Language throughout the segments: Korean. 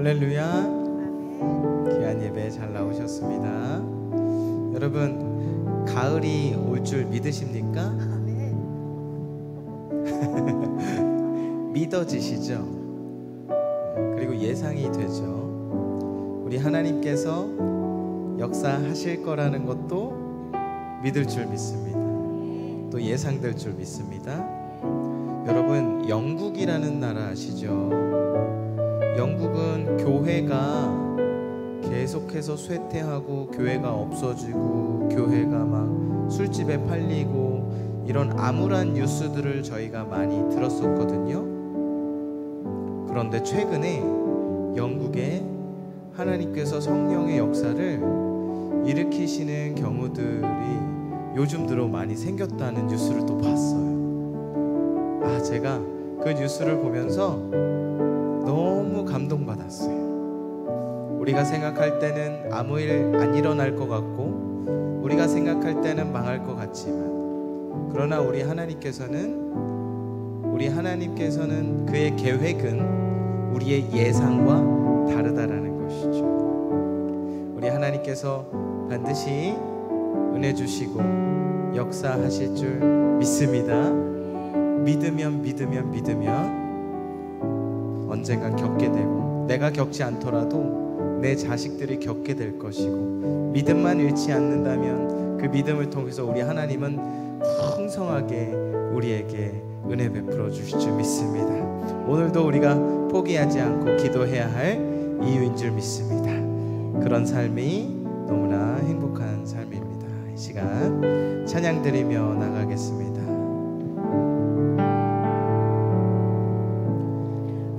할렐루야. 귀한 예배 잘 나오셨습니다. 여러분, 가을이 올 줄 믿으십니까? 믿어지시죠? 그리고 예상이 되죠. 우리 하나님께서 역사하실 거라는 것도 믿을 줄 믿습니다. 또 예상될 줄 믿습니다. 여러분, 영국이라는 나라 아시죠? 영국은 교회가 계속해서 쇠퇴하고 교회가 없어지고 교회가 막 술집에 팔리고 이런 암울한 뉴스들을 저희가 많이 들었었거든요. 그런데 최근에 영국에 하나님께서 성령의 역사를 일으키시는 경우들이 요즘 들어 많이 생겼다는 뉴스를 또 봤어요. 제가 그 뉴스를 보면서 너무 감동받았어요. 우리가 생각할 때는 아무 일 안 일어날 것 같고 우리가 생각할 때는 망할 것 같지만, 그러나 우리 하나님께서는 그의 계획은 우리의 예상과 다르다라는 것이죠. 우리 하나님께서 반드시 은혜 주시고 역사하실 줄 믿습니다. 믿으면 언젠간 겪게 되고, 내가 겪지 않더라도 내 자식들이 겪게 될 것이고, 믿음만 잃지 않는다면 그 믿음을 통해서 우리 하나님은 풍성하게 우리에게 은혜 베풀어 주실 줄 믿습니다. 오늘도 우리가 포기하지 않고 기도해야 할 이유인 줄 믿습니다. 그런 삶이 너무나 행복한 삶입니다. 이 시간 찬양 드리며 나가겠습니다.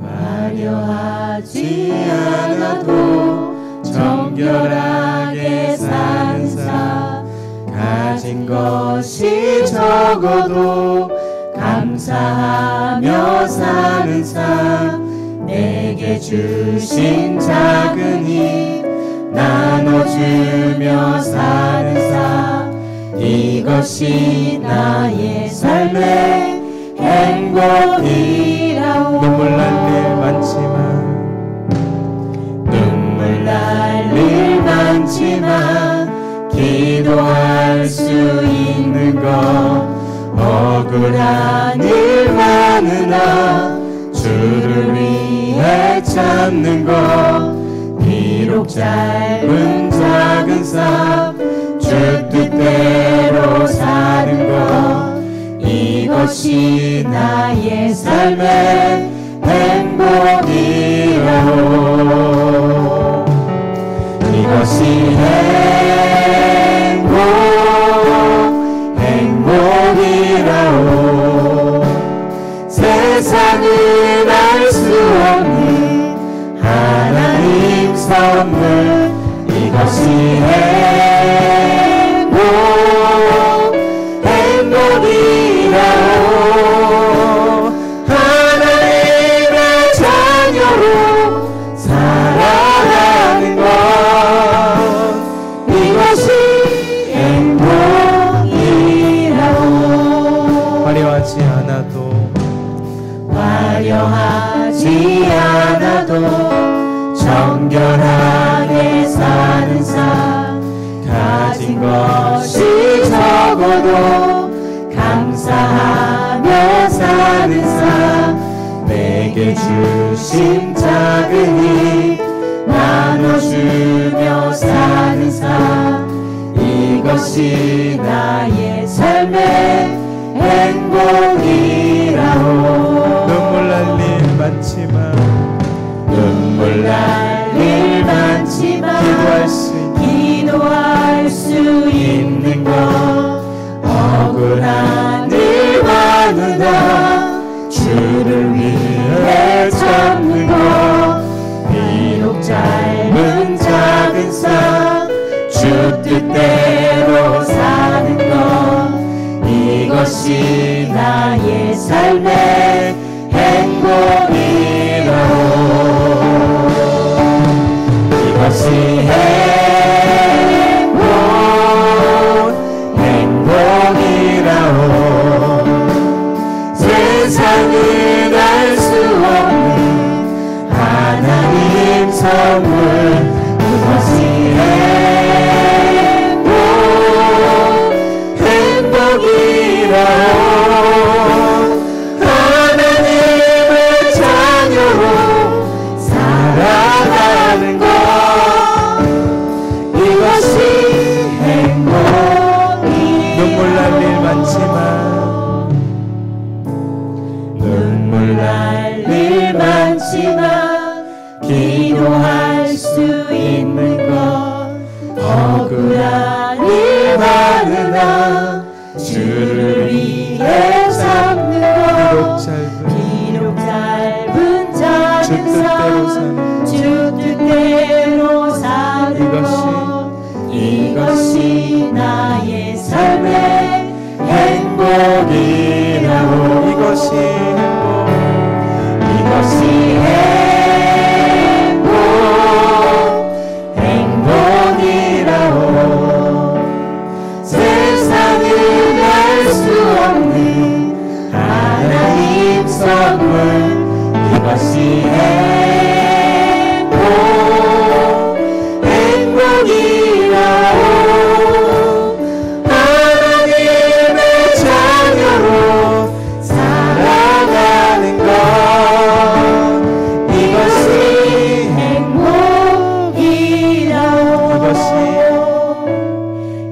화려하지 않아도 정결하게 사는 삶, 가진 것이 적어도 감사하며 사는 삶, 내게 주신 작은 힘 나눠주며 사는 삶, 이것이 나의 삶의 행복이라오. 눈물 날 일 많지만 기도할 수 있는 것, 억울한 일 많으나 주를 위해 참는 것, 비록 짧은 작은 삶 주 뜻대로 사는 것, 이것이 나의 삶의 행복이라오. 이것이 행복이라오. 세상은 알 수 없는 하나님 선물, 이것이 행복이라오. 하나님의 자녀로 살아가는 것, 이것이 행복이라오. 화려하지 않아도 정결하게 사는 삶, 가진 것이 적어도 감사하며 사는 삶, 내게 주신 작은 힘 나눠주며 사는 삶, 이것이 나의 삶의 행복이라오. 눈물 날 일 많지만 기도할 수 있는 것, 억울한 일 많으나 주를 위해 참는 것, 비록 짧은 작은 삶 주 뜻대로 사는 것, 이것이 나의 삶의 행복이라오. 받으나 주를 위해 참는 것 비록 짧은 작은 삶 주 뜻대로 사는 것 이것이 나의 삶의 행복이라오 이것이 행복이라오 세상은 알 수 없는 하나님 선물 이것이 행복이라오 하나님의 자녀로 살아가는 것 이것이 행복이라오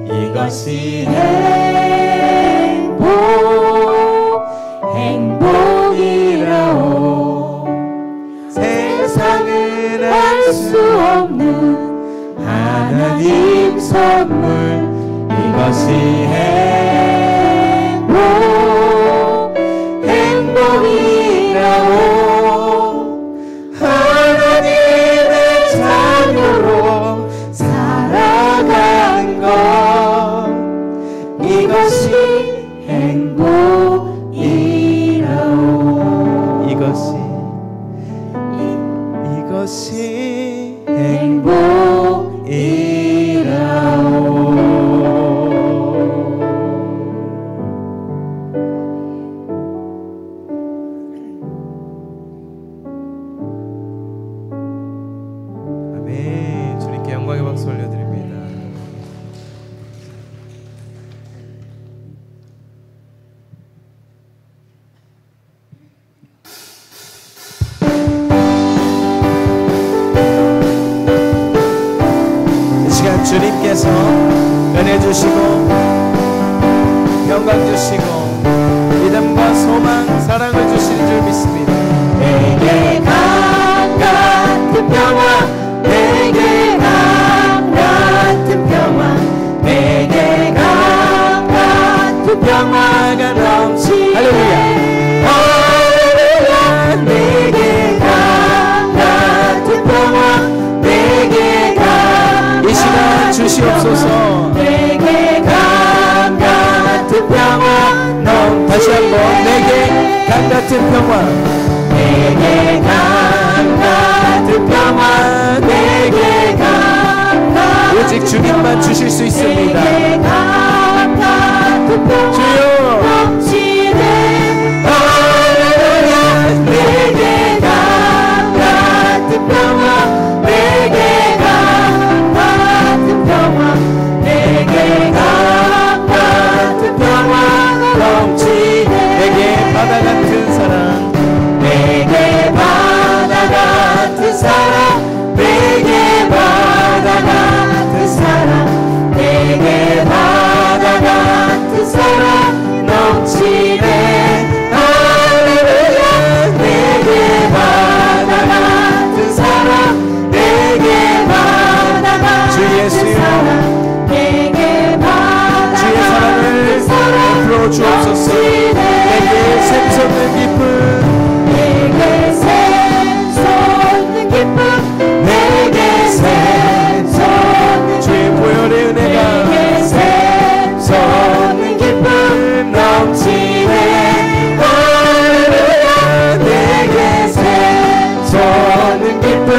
이것이 행복이라오 세상은 알 수 없는 하나님 선물 이것이 행복이라오 하나님의 자녀로 살아가는 것 이것이 행복이라오 이것이 아멘. 주님께 영광의 박수 올려드립니다. 이 시간 주님께서 은혜 주시고 영광 주시고 믿음과 소망 사랑을 주시는 줄 믿습니다. 내게 강 같은 평화 내게 강 같은 평화 내게 강 같은 평화가 넘치네 할렐루야 내게 강 같은 평화 내게 강 이 시간 주시옵소서. 내게 강 같은 평화 다시 한번 내게 강 같은 평화 내게 강 같은 평화 내게 강 같은 오직 주님만 주실 수 있습니다. 내게 강 같은 평화 주여 넘치네 할렐루야 내게 강 같은 평화 내게 강 같은 평화 내게 강 같은 평화가 넘치네 내게 바다 같은 사랑 내게 바다 같은 사랑 내게 바다 같은 사랑 내게 바다 같은 사랑 넘치네 할렐루야 내게 바다 같은 사랑 내게 바다 같은 주 예수여 사랑 내게 바다 주의 사랑을 같은 사랑 베풀어 주옵소서. 내게 샘솟는 기쁨 내게 샘솟는 기쁨 내게 샘솟는 주의 보혈의 은혜가 내게 샘솟는 기쁨 넘치네 할렐루야 내게 샘솟는 기쁨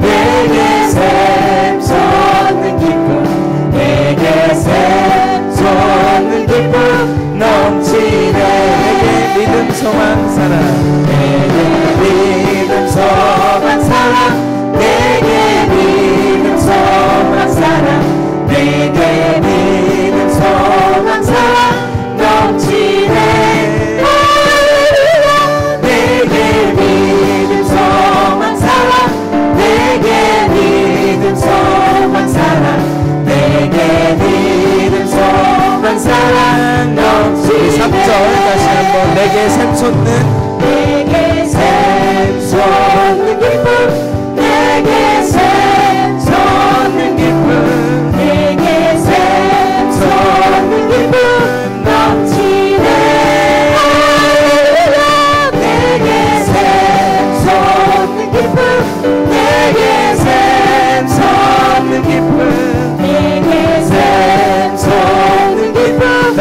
내게 샘솟는 기쁨 내게 샘솟는 기쁨 넘치네 내게 믿음 소망 사랑 내게 믿음 소망 사랑 내게 믿음 소망 사랑 내게 믿음 소망 사랑 넘치네 할렐루야 내게 믿음 소망 사랑 내게 믿음 소망 사랑 내게 믿음 소망 사랑 넘치네 3절 다시 한번 내게 샘솟는 내게 샘솟는 기쁨 내게 샘솟는 기쁨 내게 샘솟는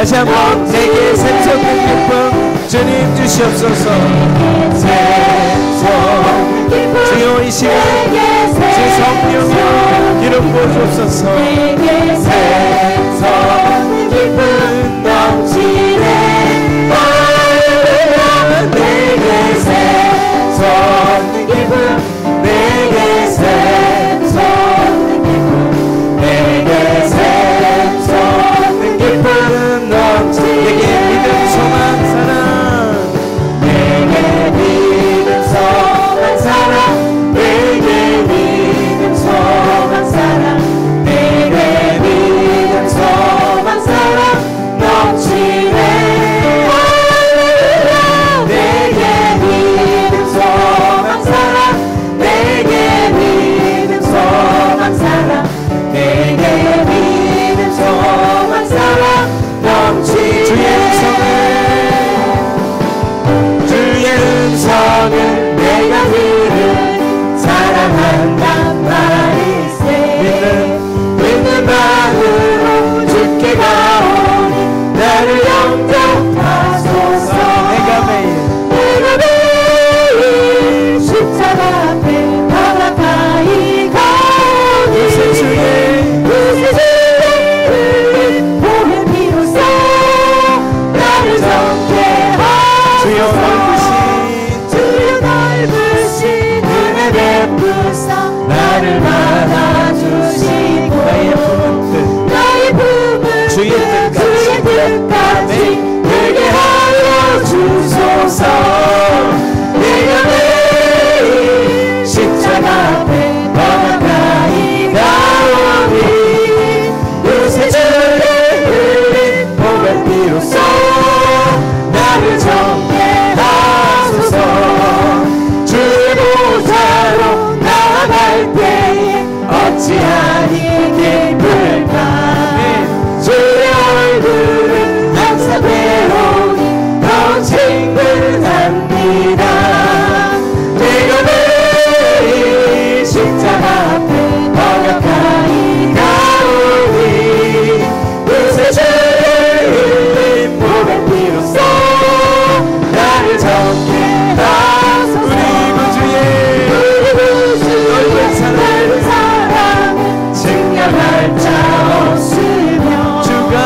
다시 한번 내게 샘솟는 기쁨 주님 주시옵소서. 주여 이 시간 주 성령으로 기름 부어주옵소서. 내게 샘솟는 기쁨 넘치네. 할렐루야. 내게 샘솟는 기쁨, 내게 샘솟는 기쁨, 내게 샘솟는 기쁨 넘치네. 내게 믿음 소망 사랑, 내게 믿음 소망 사랑, 내게 믿음 소망 사랑, 내게 믿음 소망 사랑 넘치네. 할렐루야. 내게 믿음 소망 사랑, 내게 믿음 소망 사랑, 내게 믿음 소망 사랑 넘치네. 주의 음성은 내가 들은 사랑한단 말일세. 믿는 마음으로 주께 가오니 나를 영접하소서. 내가 매일 십자가 앞에 더 가까이 가오니 요새 주의 흘린 보혈 피로써 나를 정죄하소서. 주여 넓으신 주여 넓으신 은혜 베푸사 나를 받아주시고 나의 품은 뜻 나의 품을 주의 뜻까지 되게 하여 주소서. 내가 매일 십자가 앞에 더 가까이 가오니 요새 주의 흘린 보혈 피로써 나를 정죄하소서. 주의 보좌로 나아갈 때에 어찌하니 기쁠까. 주의 얼굴은 항상 외로우니 더 친근합니다. 내가 매일 십자가 앞에 더 가까이 가오니 요새 주의 흘린 보혈 피로써 나를 정죄하소서. 우리 구주의 넓은 사랑은 증명할 자 없으며 주가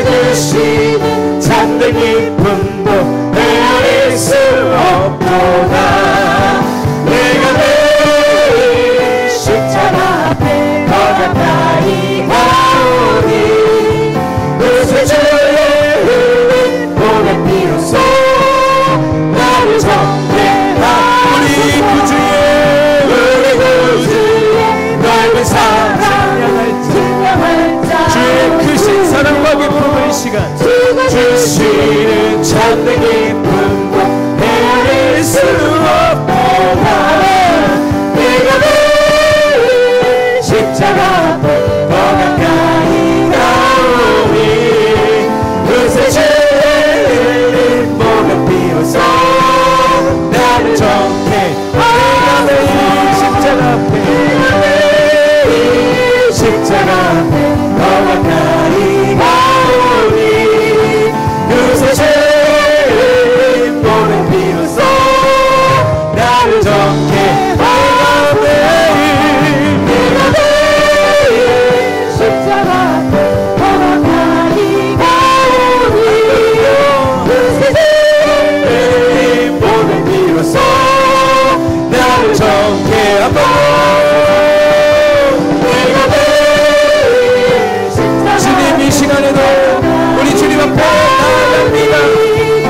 주시는 참된 기쁨도 헤아릴 수 없도다. 내가 매일 십자가 앞에 더 가까이 가오니 요새 주의 흘린 보혈 피로써 나를 정죄하소서. 우리 구주의 넓은 사랑 증명할 자 주의 크신 사랑과 기쁨의 시간 주시는 참된 기쁨도 헤아릴 수 없도다. 내가 매일 십자가 앞에 더 가까이 가오니 요새 주의 흘린 보혈 피로써 나를 정죄하소서. 십자가 앞에 십자가 앞에 더 가까이 가오니 요새 주의 보혈 피로써 나를 정죄하소서. 내가 매일 십자가 앞에 더 가까이 가오니 요새 주의 보혈 피로써 나를 정죄하소서. 주님 이 시간에도 우리 주님 앞에 나아갑니다.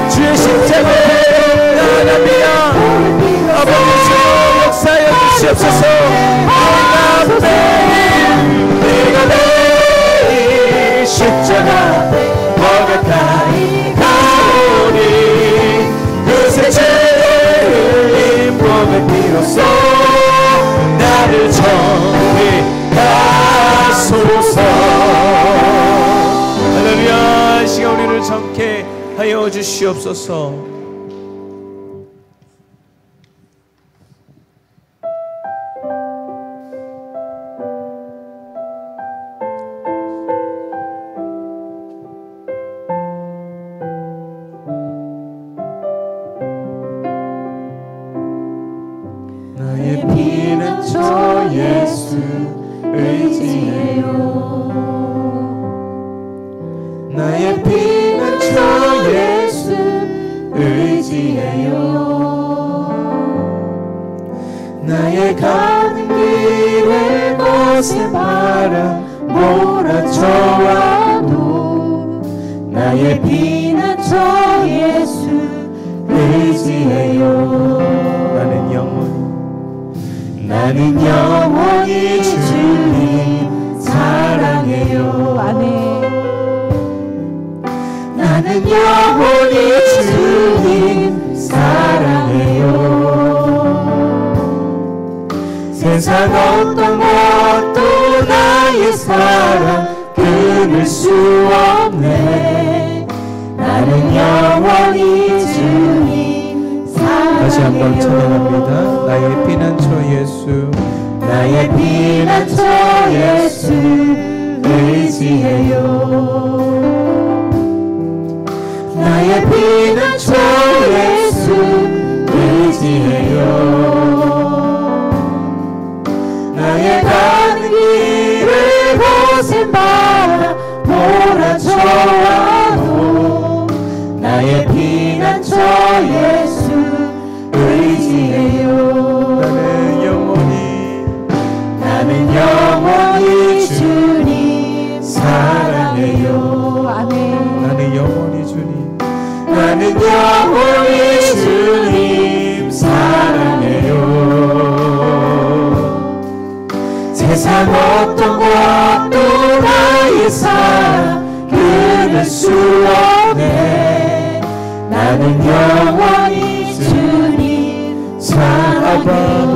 주의 십자가 앞에 나아갑니다. 아버지 주여 역사하여 주시옵소서. 내가 매일 십자가 앞에 더 가까이 가오니 그새 주의 흘린 보혈 피로써 나를 정죄하소서. 할렐루야. 이 시간 우리를 정케 하여 주시옵소서. 나의 피난처 예수 의지해요. 나의 가는 길에 거센 바람 몰아쳐와도 나의 피난처 예수 의지해요. 나는 영원히 주님 사랑해요. 아멘. 나는 영원히 주님 사랑해요. 세상 어떤 것도 나의 사랑 끊을 수 없네. 나는 영원히 주님 사랑해요. 다시 한번 찬양합니다. 나의 피난처 예수, 나의 피난처 예수 의지해요. 나의 피난처 예수 의지해요. 나의 가는 길에 거센 바람 몰아쳐와도 나의 피난처 예수 의지해요. 나는 영원히 주님 사랑해요. 아멘. 나는 영원히 주님, 나는 영원히 주님 사랑해요. 세상 어떤 것도 나의 사랑 끊을 수 없네. 나는 영원히 주님 사랑해요.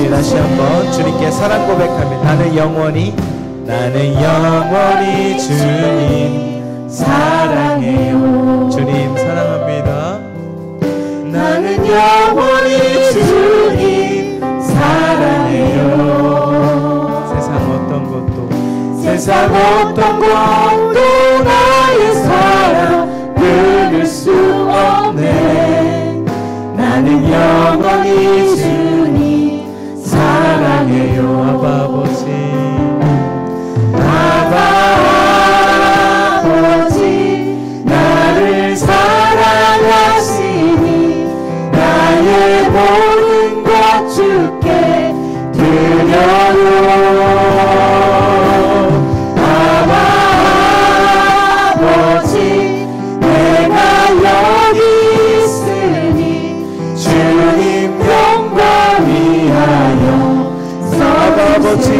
다시 한번 주님께 사랑 고백합니다. 나는 영원히 주님 사랑해요. 주님 사랑합니다. 나는 영원히 주님 사랑해요. 세상 어떤 것도 나의 사랑 끊을 수 없네. 나는 영원히 주님 사랑해요. 아바 아버지, 아바 아버지 나를 사랑하시니 나의 모든 것 주께 드려요. 아바 아버지 내가 여기 있으니 주님 영광 위하여 아버지,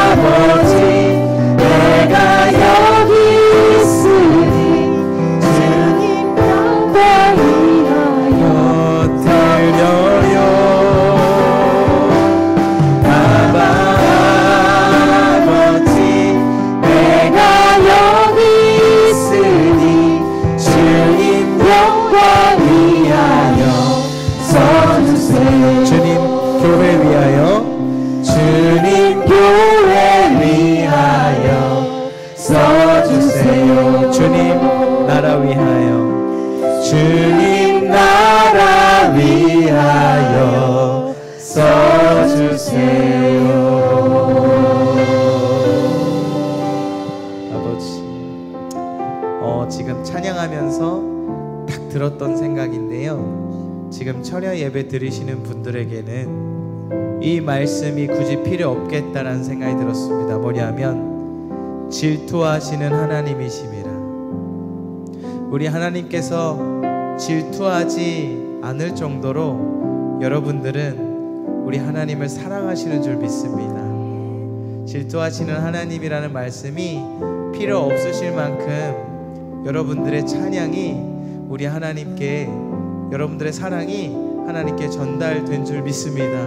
아버지 내가 여기 있으니 주님 영광 위하여 드려요. 아버지 내가 여기 있으니 주님 영광 위하여 써주세요. 주님 교회 위하여, 주님 교회 위하여 써주세요. 주님 나라 위하여, 주님 나라 위하여 써주세요. 아버지, 지금 찬양하면서 딱 들었던 생각인데요. 지금 철야 예배 드리시는 분들에게는 이 이 말씀이 굳이 필요 없겠다라는 생각이 들었습니다. 뭐냐면 질투하시는 하나님이심이라. 우리 하나님께서 질투하지 않을 정도로 여러분들은 우리 하나님을 사랑하시는 줄 믿습니다. 질투하시는 하나님이라는 말씀이 필요 없으실 만큼 여러분들의 찬양이 우리 하나님께, 여러분들의 사랑이 하나님께 전달된 줄 믿습니다.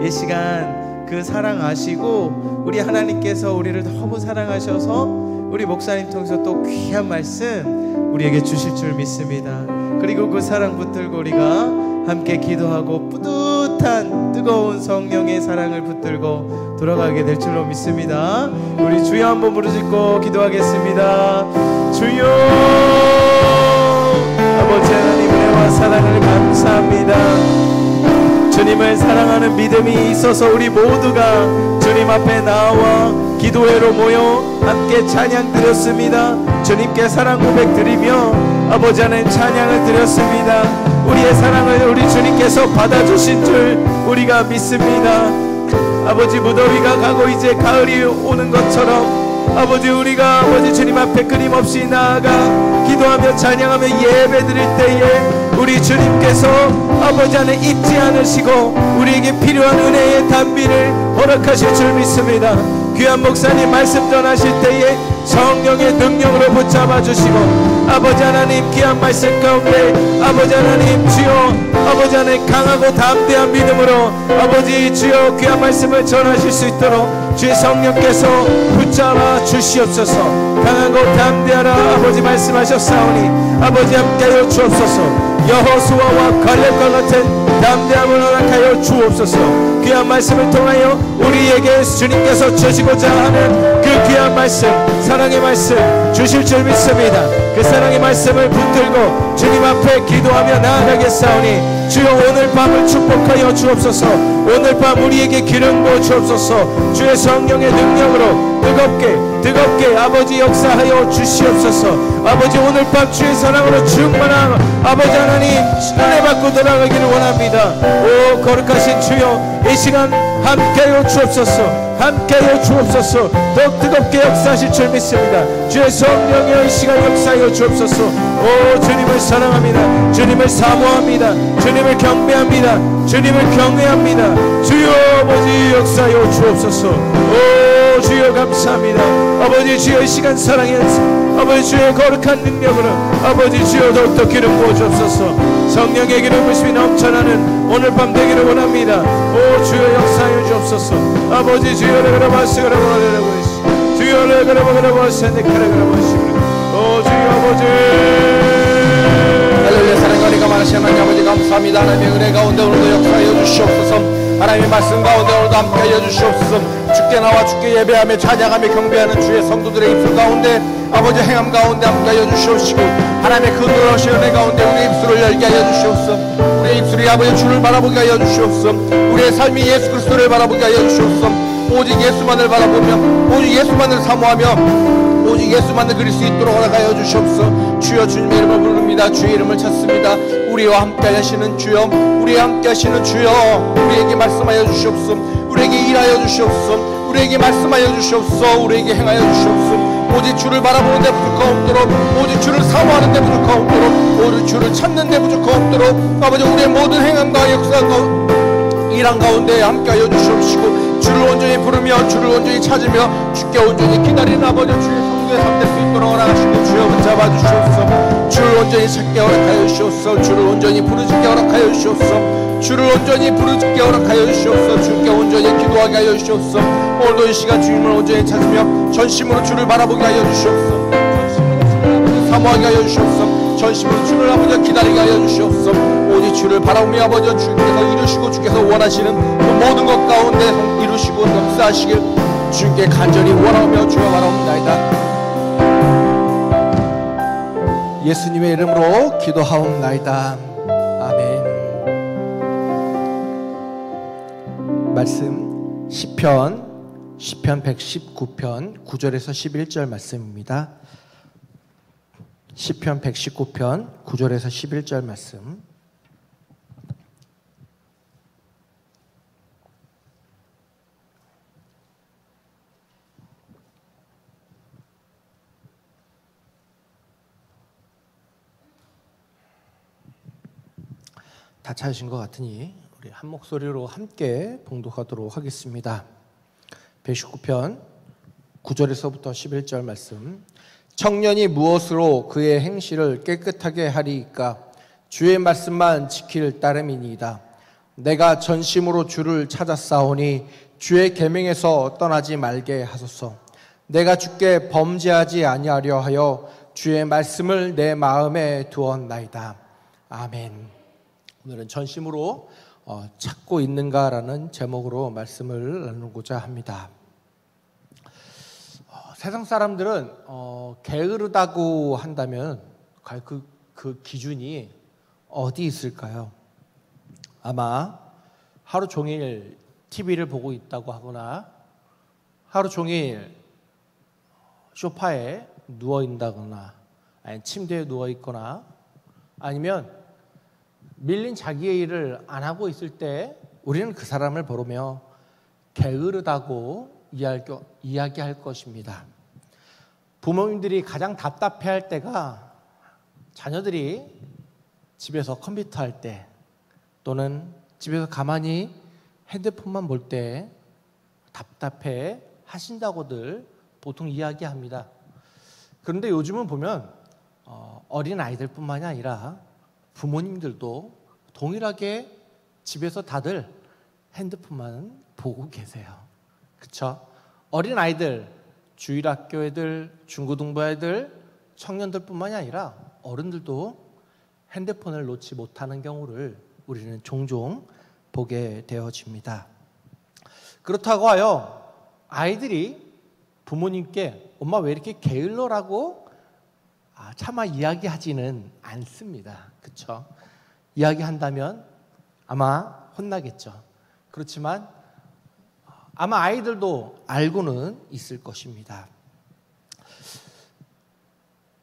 이 시간 그 사랑 아시고 우리 하나님께서 우리를 너무 사랑하셔서 우리 목사님 통해서 또 귀한 말씀 우리에게 주실 줄 믿습니다. 그리고 그 사랑 붙들고 우리가 함께 기도하고 뿌듯한 뜨거운 성령의 사랑을 붙들고 돌아가게 될 줄로 믿습니다. 우리 주여 한번 부르짖고 기도하겠습니다. 주여, 아버지 하나님 은혜와 사랑을 감사합니다. 주님을 사랑하는 믿음이 있어서 우리 모두가 주님 앞에 나와 기도회로 모여 함께 찬양 드렸습니다. 주님께 사랑 고백 드리며 아버지 하나님 찬양을 드렸습니다. 우리의 사랑을 우리 주님께서 받아주신 줄 우리가 믿습니다. 아버지, 무더위가 가고 이제 가을이 오는 것처럼 아버지, 우리가 아버지 주님 앞에 끊임없이 나아가 기도하며 찬양하며 예배 드릴 때에 우리 주님께서 아버지 안에 잊지 않으시고 우리에게 필요한 은혜의 단비를 허락하실 줄 믿습니다. 귀한 목사님 말씀 전하실 때에 성령의 능력으로 붙잡아 주시고 아버지 하나님 귀한 말씀 가운데 아버지 하나님 주여 아버지 하나님 강하고 담대한 믿음으로 아버지 주여 귀한 말씀을 전하실 수 있도록 주의 성령께서 붙잡아 주시옵소서. 강하고 담대하라 아버지 말씀하셨사오니 아버지 함께하여 주옵소서. 여호수아와 갈렙과 같은 담대함을 허락하여 주옵소서. 귀한 말씀을 통하여 우리에게 주님께서 주시고자 하는 그 귀한 말씀, 사랑의 말씀 주실 줄 믿습니다. 그 사랑의 말씀을 붙들고 주님 앞에 기도하며 나아가겠사오니 주여 오늘 밤을 축복하여 주옵소서. 오늘 밤 우리에게 기름 부어 주옵소서. 주의 성령의 능력으로 뜨겁게 아버지 역사하여 주시옵소서. 아버지 오늘 밤 주의 사랑으로 충만한 아버지 하나님 은혜 받고 돌아가기를 원합니다. 오 거룩하신 주여 이 시간 함께하여 주옵소서. 함께하여 주옵소서. 더 뜨겁게 역사하실 줄 믿습니다. 주의 성령여 이 시간 역사하여 주옵소서. 오 주님을 사랑합니다. 주님을 사모합니다. 주님을 경배합니다. 주님을 경외합니다. 주여 아버지 역사하여 주옵소서. 오 주여 감사합니다. 아버지 주여 이 시간 사랑해 아버지 주의 거룩한 능력으로 아버지 주여 더욱더 기름 부어 주옵소서. 성령의 기름 부으심이 넘쳐나는 오늘 밤 되기를 원합니다. 오 주여 역사하여 주옵소서. 아버지 주여 레그라바스그라바레라보시 주여 레그라바그라바스네카레그라바시 오 주여 아버지 할렐루야. 사랑과 은혜가 많으신 하나님 아버지 감사합니다. 하나님의 은혜 가운데 오늘도 역사하여 주시옵소서. 하나님의 말씀 가운데 오늘도 함께하여 주시옵소서. 주께 나와 주께 예배하며 찬양하며 경배하는 주의 성도들의 입술 가운데 아버지 행함 가운데 함께하여 주시옵시고 하나님의 그 놀라우신 은혜 가운데 우리의 입술을 열게 하여 주시옵소서. 우리의 입술이 아버지 주를 바라보게 하여 주시옵소서. 우리의 삶이 예수 그리스도를 바라보게 하여 주시옵소서. 오직 예수만을 바라보며 오직 예수만을 사모하며 오직 예수만을 그릴 수 있도록 허락하여 주시옵소서. 주여 주님의 이름을 부릅니다. 주의 이름을 찾습니다. 우리와 함께 하시는 주여, 우리와 함께 하시는 주여, 우리에게 말씀하여 주시옵소서. 우리에게 일하여 주시옵소서. 우리에게 말씀하여 주시옵소서. 우리에게 행하여 주시옵소서. 오직 주를 바라보는 데 부족함 없도록 오직 주를 사모하는 데 부족함 없도록 오직 주를 찾는 데 부족함 없도록 아버지 우리의 모든 행함과 역사가 일한 가운데 함께하여 주시옵시고 주를 온전히 부르며 주를 온전히 찾으며 주께 온전히 기다리는 아버지 주의 성도의 삶 될 수 있도록 허락하시고 주여 붙잡아 주시옵소서. 주를 온전히 찾게 허락하여 주시옵소서. 주를 온전히 부르짖게 허락하여 주시옵소서. 주를 온전히 부르짖게 허락하여 주시옵소서. 주께 온전히 기도하게 하여 주시옵소서. 오늘도 이 시간 주님을 온전히 찾으며 전심으로 주를 바라보게 하여 주시옵소서. 전심으로 주를 사모하게 하여 주시옵소서. 전심으로 주를 아버지 기다리게 하여 주시옵소서. 오직 주를 바라보며 아버지 주께서 이루시고 주께서 원하시는 그 모든 것 가운데 이루시고 역사하시길 주께 간절히 원하며 주여 바라옵나이다. 예수님의 이름으로 기도하옵나이다. 아멘. 말씀 시편 119편 9절에서 11절 말씀입니다. 시편 119편 9절에서 11절 말씀. 다 찾으신 것 같으니 우리 한 목소리로 함께 봉독하도록 하겠습니다. 119편 9절에서부터 11절 말씀. 청년이 무엇으로 그의 행실을 깨끗하게 하리이까? 주의 말씀만 지킬 따름이니이다. 내가 전심으로 주를 찾았사오니 주의 계명에서 떠나지 말게 하소서. 내가 주께 범죄하지 아니하려 하여 주의 말씀을 내 마음에 두었나이다. 아멘. 오늘은 전심으로 찾고 있는가라는 제목으로 말씀을 나누고자 합니다. 세상 사람들은 게으르다고 한다면 그 기준이 어디 있을까요? 아마 하루 종일 TV를 보고 있다고 하거나 하루 종일 소파에 누워 있다거나 아니면 침대에 누워 있거나 아니면 밀린 자기의 일을 안 하고 있을 때 우리는 그 사람을 보며 게으르다고 이야기할 것입니다. 부모님들이 가장 답답해할 때가 자녀들이 집에서 컴퓨터 할 때 또는 집에서 가만히 핸드폰만 볼 때 답답해 하신다고들 보통 이야기합니다. 그런데 요즘은 보면 어린 아이들뿐만이 아니라 부모님들도 동일하게 집에서 다들 핸드폰만 보고 계세요. 그렇죠? 어린 아이들, 주일학교 애들, 중고등부 애들, 청년들뿐만이 아니라 어른들도 핸드폰을 놓지 못하는 경우를 우리는 종종 보게 되어집니다. 그렇다고 하여 아이들이 부모님께 엄마 왜 이렇게 게을러라고 차마 이야기하지는 않습니다. 그렇죠? 이야기한다면 아마 혼나겠죠. 그렇지만 아마 아이들도 알고는 있을 것입니다.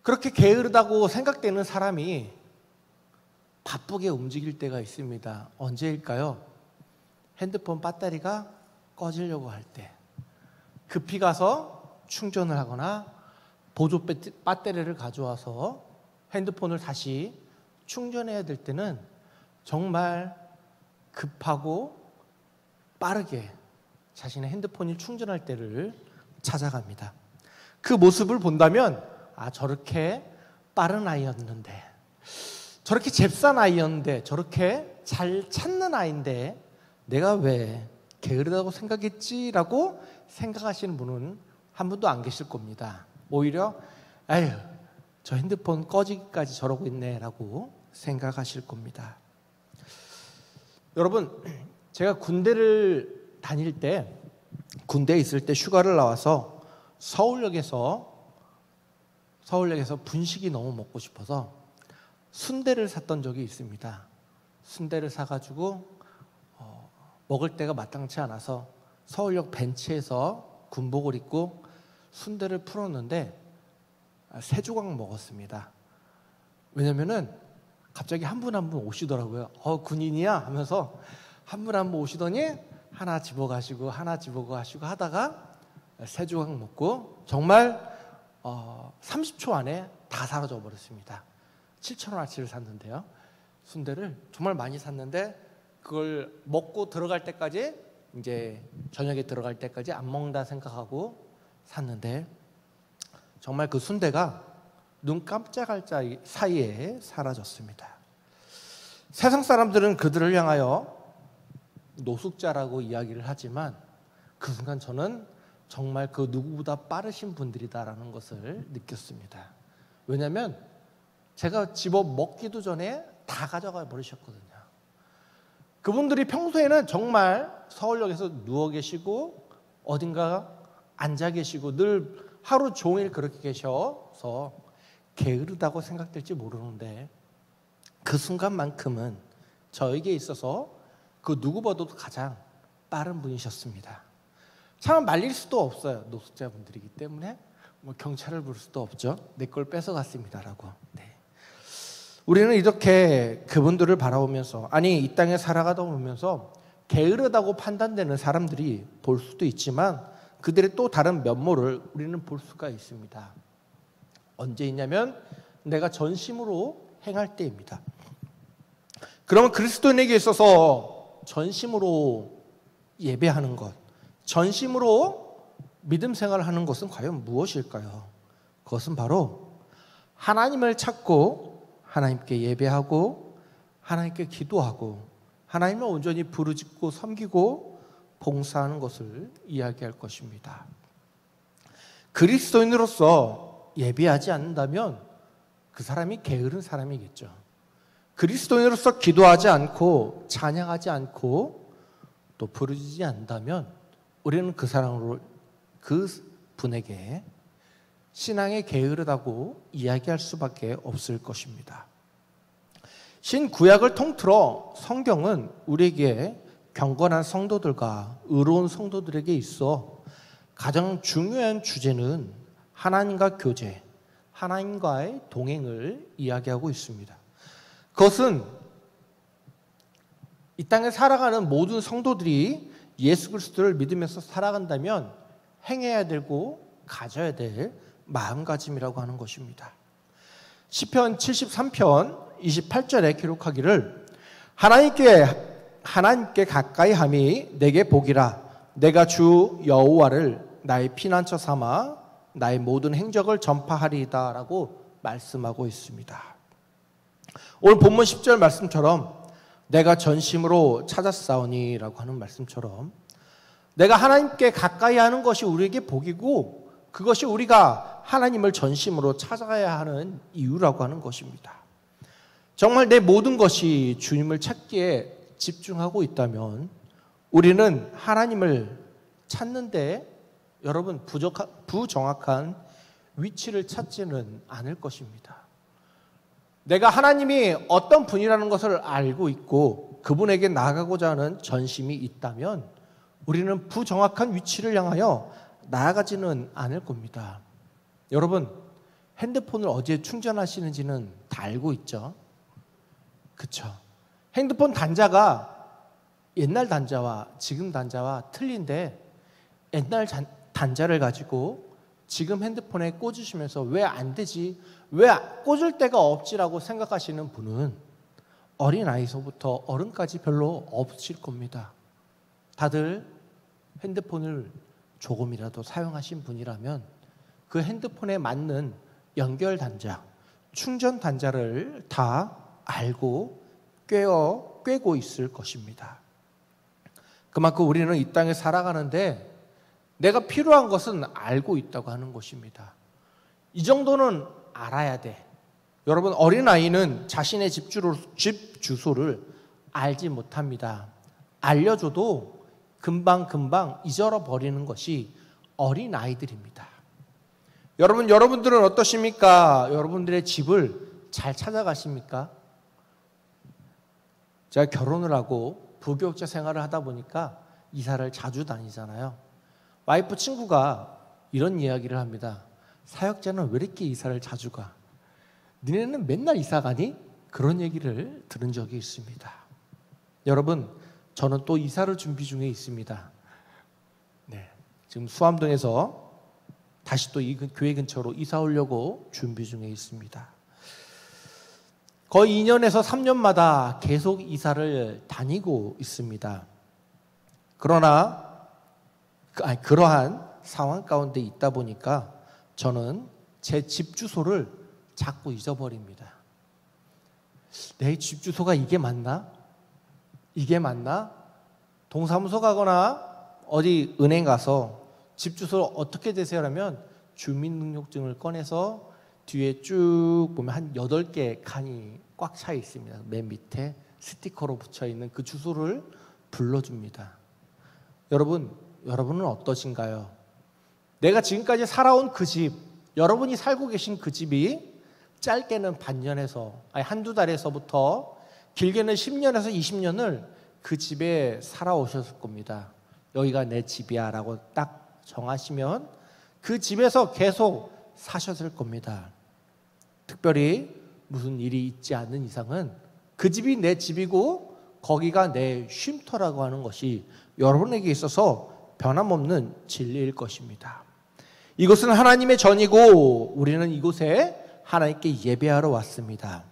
그렇게 게으르다고 생각되는 사람이 바쁘게 움직일 때가 있습니다. 언제일까요? 핸드폰 배터리가 꺼지려고 할 때, 급히 가서 충전을 하거나 보조 배터리를 가져와서 핸드폰을 다시 충전해야 될 때는 정말 급하고 빠르게 자신의 핸드폰이 충전할 때를 찾아갑니다. 그 모습을 본다면 저렇게 빠른 아이였는데, 저렇게 잽싼 아이였는데, 저렇게 잘 찾는 아이인데 내가 왜 게으르다고 생각했지라고 생각하시는 분은 한 분도 안 계실 겁니다. 오히려 아유 저 핸드폰 꺼지기까지 저러고 있네 라고 생각하실 겁니다. 여러분, 제가 군대를 다닐 때, 군대에 있을 때 휴가를 나와서 서울역에서 분식이 너무 먹고 싶어서 순대를 샀던 적이 있습니다. 순대를 사가지고 먹을 때가 마땅치 않아서 서울역 벤치에서 군복을 입고 순대를 풀었는데 3조각 먹었습니다. 왜냐면은 갑자기 한 분 한 분 오시더라고요. 군인이야 하면서 한 분 한 분 오시더니 하나 집어가시고 하나 집어가시고 하다가 3조각 먹고 정말 30초 안에 다 사라져 버렸습니다. 7,000원어치를 샀는데요. 순대를 정말 많이 샀는데 그걸 먹고 들어갈 때까지, 이제 저녁에 들어갈 때까지 안 먹는다 생각하고 샀는데 정말 그 순대가 눈 깜짝할 사이에 사라졌습니다. 세상 사람들은 그들을 향하여 노숙자라고 이야기를 하지만 그 순간 저는 정말 그 누구보다 빠르신 분들이다라는 것을 느꼈습니다. 왜냐하면 제가 집어 먹기도 전에 다 가져가 버리셨거든요. 그분들이 평소에는 정말 서울역에서 누워 계시고 어딘가 앉아 계시고 늘 하루 종일 그렇게 계셔서 게으르다고 생각될지 모르는데 그 순간만큼은 저에게 있어서 그 누구보다도 가장 빠른 분이셨습니다. 참 말릴 수도 없어요. 노숙자분들이기 때문에 경찰을 부를 수도 없죠. 내 걸 뺏어갔습니다라고. 네. 우리는 이렇게 그분들을 바라보면서, 아니 이 땅에 살아가다 보면서 게으르다고 판단되는 사람들이 볼 수도 있지만 그들의 또 다른 면모를 우리는 볼 수가 있습니다. 언제 있냐면 내가 전심으로 행할 때입니다. 그러면 그리스도인에게 있어서 전심으로 예배하는 것, 전심으로 믿음 생활을 하는 것은 과연 무엇일까요? 그것은 바로 하나님을 찾고 하나님께 예배하고 하나님께 기도하고 하나님을 온전히 부르짖고 섬기고 봉사하는 것을 이야기할 것입니다. 그리스도인으로서 예배하지 않는다면 그 사람이 게으른 사람이겠죠. 그리스도인으로서 기도하지 않고 찬양하지 않고 또 부르짖지 않는다면 우리는 그 사람으로 그 분에게 신앙에 게으르다고 이야기할 수밖에 없을 것입니다. 신구약을 통틀어 성경은 우리에게 경건한 성도들과 의로운 성도들에게 있어 가장 중요한 주제는 하나님과 교제, 하나님과의 동행을 이야기하고 있습니다. 그것은 이 땅에 살아가는 모든 성도들이 예수 그리스도를 믿으면서 살아간다면 행해야 되고 가져야 될 마음가짐이라고 하는 것입니다. 시편 73편 28절에 기록하기를 하나님께 가까이 함이 내게 복이라. 내가 주 여호와를 나의 피난처 삼아 나의 모든 행적을 전파하리이다 라고 말씀하고 있습니다. 오늘 본문 10절 말씀처럼 내가 전심으로 찾았사오니 라고 하는 말씀처럼 내가 하나님께 가까이 하는 것이 우리에게 복이고 그것이 우리가 하나님을 전심으로 찾아가야 하는 이유라고 하는 것입니다. 정말 내 모든 것이 주님을 찾기에 집중하고 있다면 우리는 하나님을 찾는데 여러분 부정확한 위치를 찾지는 않을 것입니다. 내가 하나님이 어떤 분이라는 것을 알고 있고 그분에게 나아가고자 하는 전심이 있다면 우리는 부정확한 위치를 향하여 나아가지는 않을 겁니다. 여러분 핸드폰을 어디에 충전하시는지는 다 알고 있죠? 그렇죠? 핸드폰 단자가 옛날 단자와 지금 단자와 틀린데 옛날 단자를 가지고 지금 핸드폰에 꽂으시면서 왜 안 되지? 왜 꽂을 데가 없지라고 생각하시는 분은 어린아이서부터 어른까지 별로 없을 겁니다. 다들 핸드폰을 조금이라도 사용하신 분이라면 그 핸드폰에 맞는 연결 단자, 충전 단자를 다 알고 꿰고 있을 것입니다. 그만큼 우리는 이 땅에 살아가는데 내가 필요한 것은 알고 있다고 하는 것입니다. 이 정도는 알아야 돼. 여러분 어린아이는 자신의 집 주소를 알지 못합니다. 알려줘도 금방 잊어버리는 것이 어린아이들입니다. 여러분들은 어떠십니까? 여러분들의 집을 잘 찾아가십니까? 제가 결혼을 하고 부교육자 생활을 하다 보니까 이사를 자주 다니잖아요. 와이프 친구가 이런 이야기를 합니다. 사역자는 왜 이렇게 이사를 자주 가? 니네는 맨날 이사 가니? 그런 얘기를 들은 적이 있습니다. 여러분, 저는 또 이사를 준비 중에 있습니다. 네, 지금 수암동에서 다시 또 이 교회 근처로 이사 오려고 준비 중에 있습니다. 거의 2년에서 3년마다 계속 이사를 다니고 있습니다. 그러한 상황 가운데 있다 보니까 저는 제 집 주소를 자꾸 잊어버립니다. 내 집 주소가 이게 맞나? 이게 맞나? 동사무소 가거나 어디 은행 가서 집 주소 어떻게 되세요? 라면 주민등록증을 꺼내서 뒤에 쭉 보면 한 8개 칸이 꽉 차 있습니다. 맨 밑에 스티커로 붙여 있는 그 주소를 불러줍니다. 여러분은 어떠신가요? 내가 지금까지 살아온 그 집, 여러분이 살고 계신 그 집이 짧게는 반년에서 한두 달에서부터 길게는 10년에서 20년을 그 집에 살아오셨을 겁니다. 여기가 내 집이야 라고 딱 정하시면 그 집에서 계속 사셨을 겁니다. 특별히 무슨 일이 있지 않는 이상은 그 집이 내 집이고 거기가 내 쉼터라고 하는 것이 여러분에게 있어서 변함없는 진리일 것입니다. 이곳은 하나님의 전이고 우리는 이곳에 하나님께 예배하러 왔습니다.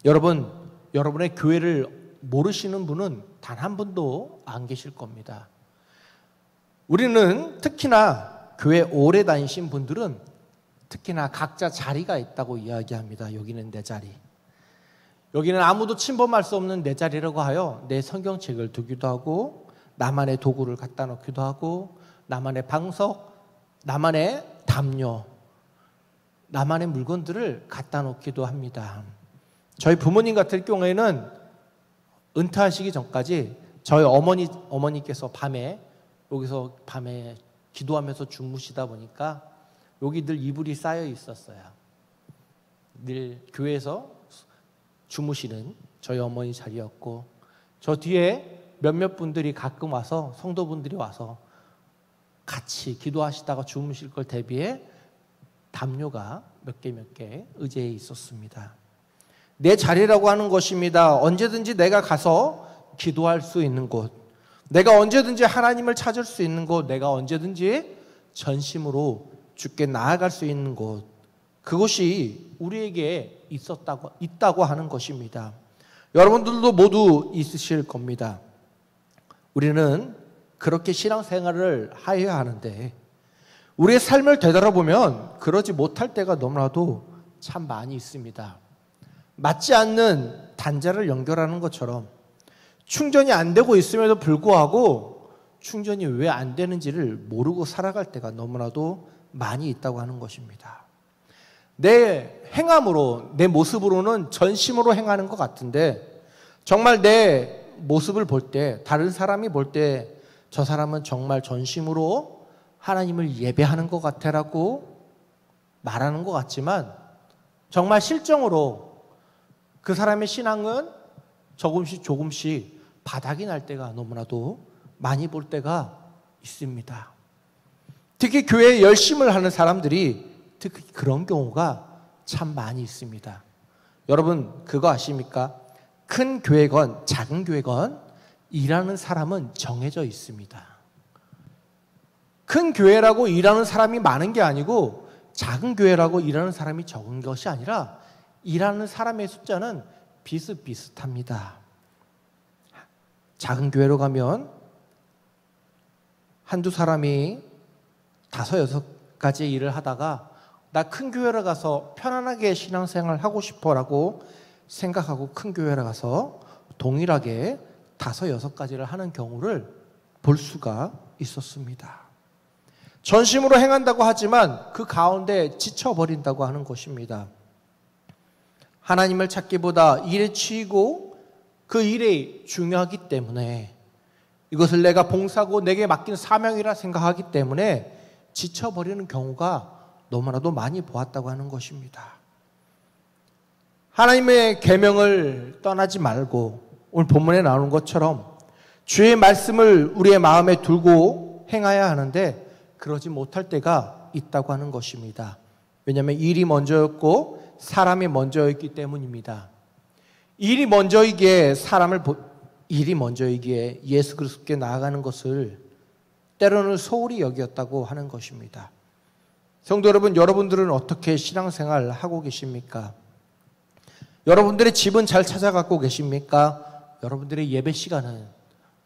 여러분, 여러분의 교회를 모르시는 분은 단 한 분도 안 계실 겁니다. 우리는 특히나 교회 오래 다니신 분들은 특히나 각자 자리가 있다고 이야기합니다. 여기는 내 자리. 여기는 아무도 침범할 수 없는 내 자리라고 하여 내 성경책을 두기도 하고 나만의 도구를 갖다 놓기도 하고 나만의 방석, 나만의 담요, 나만의 물건들을 갖다 놓기도 합니다. 저희 부모님 같은 경우에는 은퇴하시기 전까지 저희 어머니께서 여기서 밤에 기도하면서 주무시다 보니까 여기 늘 이불이 쌓여 있었어요. 늘 교회에서 주무시는 저희 어머니 자리였고, 저 뒤에 몇몇 분들이 가끔 와서, 성도분들이 와서 같이 기도하시다가 주무실 걸 대비해 담요가 몇 개 의자에 있었습니다. 내 자리라고 하는 것입니다. 언제든지 내가 가서 기도할 수 있는 곳, 내가 언제든지 하나님을 찾을 수 있는 곳, 내가 언제든지 전심으로 주께 나아갈 수 있는 곳, 그것이 우리에게 있다고 하는 것입니다. 여러분들도 모두 있으실 겁니다. 우리는 그렇게 신앙생활을 하여야 하는데 우리의 삶을 되돌아보면 그러지 못할 때가 너무나도 참 많이 있습니다. 맞지 않는 단자를 연결하는 것처럼 충전이 안 되고 있음에도 불구하고 충전이 왜 안 되는지를 모르고 살아갈 때가 너무나도 많이 있다고 하는 것입니다. 내 행함으로, 내 모습으로는 전심으로 행하는 것 같은데 정말 내 모습을 볼 때, 다른 사람이 볼 때 저 사람은 정말 전심으로 하나님을 예배하는 것 같아라고 말하는 것 같지만 정말 실정으로 그 사람의 신앙은 조금씩 바닥이 날 때가 너무나도 많이 볼 때가 있습니다. 특히 교회에 열심을 하는 사람들이 특히 그런 경우가 참 많이 있습니다. 여러분 그거 아십니까? 큰 교회건 작은 교회건 일하는 사람은 정해져 있습니다. 큰 교회라고 일하는 사람이 많은 게 아니고 작은 교회라고 일하는 사람이 적은 것이 아니라 일하는 사람의 숫자는 비슷비슷합니다. 작은 교회로 가면 한두 사람이 5-6가지 일을 하다가 나 큰 교회로 가서 편안하게 신앙생활 하고 싶어라고 생각하고 큰 교회로 가서 동일하게 5-6가지를 하는 경우를 볼 수가 있었습니다. 전심으로 행한다고 하지만 그 가운데 지쳐버린다고 하는 것입니다. 하나님을 찾기보다 일에 치이고 그 일이 중요하기 때문에 이것을 내가 봉사고 내게 맡긴 사명이라 생각하기 때문에 지쳐버리는 경우가 너무나도 많이 보았다고 하는 것입니다. 하나님의 계명을 떠나지 말고 오늘 본문에 나오는 것처럼 주의 말씀을 우리의 마음에 두고 행해야 하는데 그러지 못할 때가 있다고 하는 것입니다. 왜냐하면 일이 먼저였고 사람이 먼저였기 때문입니다. 일이 먼저이기에 예수 그리스도께 나아가는 것을 때로는 소홀히 여겼다고 하는 것입니다. 성도 여러분, 여러분들은 어떻게 신앙생활 하고 계십니까? 여러분들의 집은 잘 찾아가고 계십니까? 여러분들의 예배 시간은,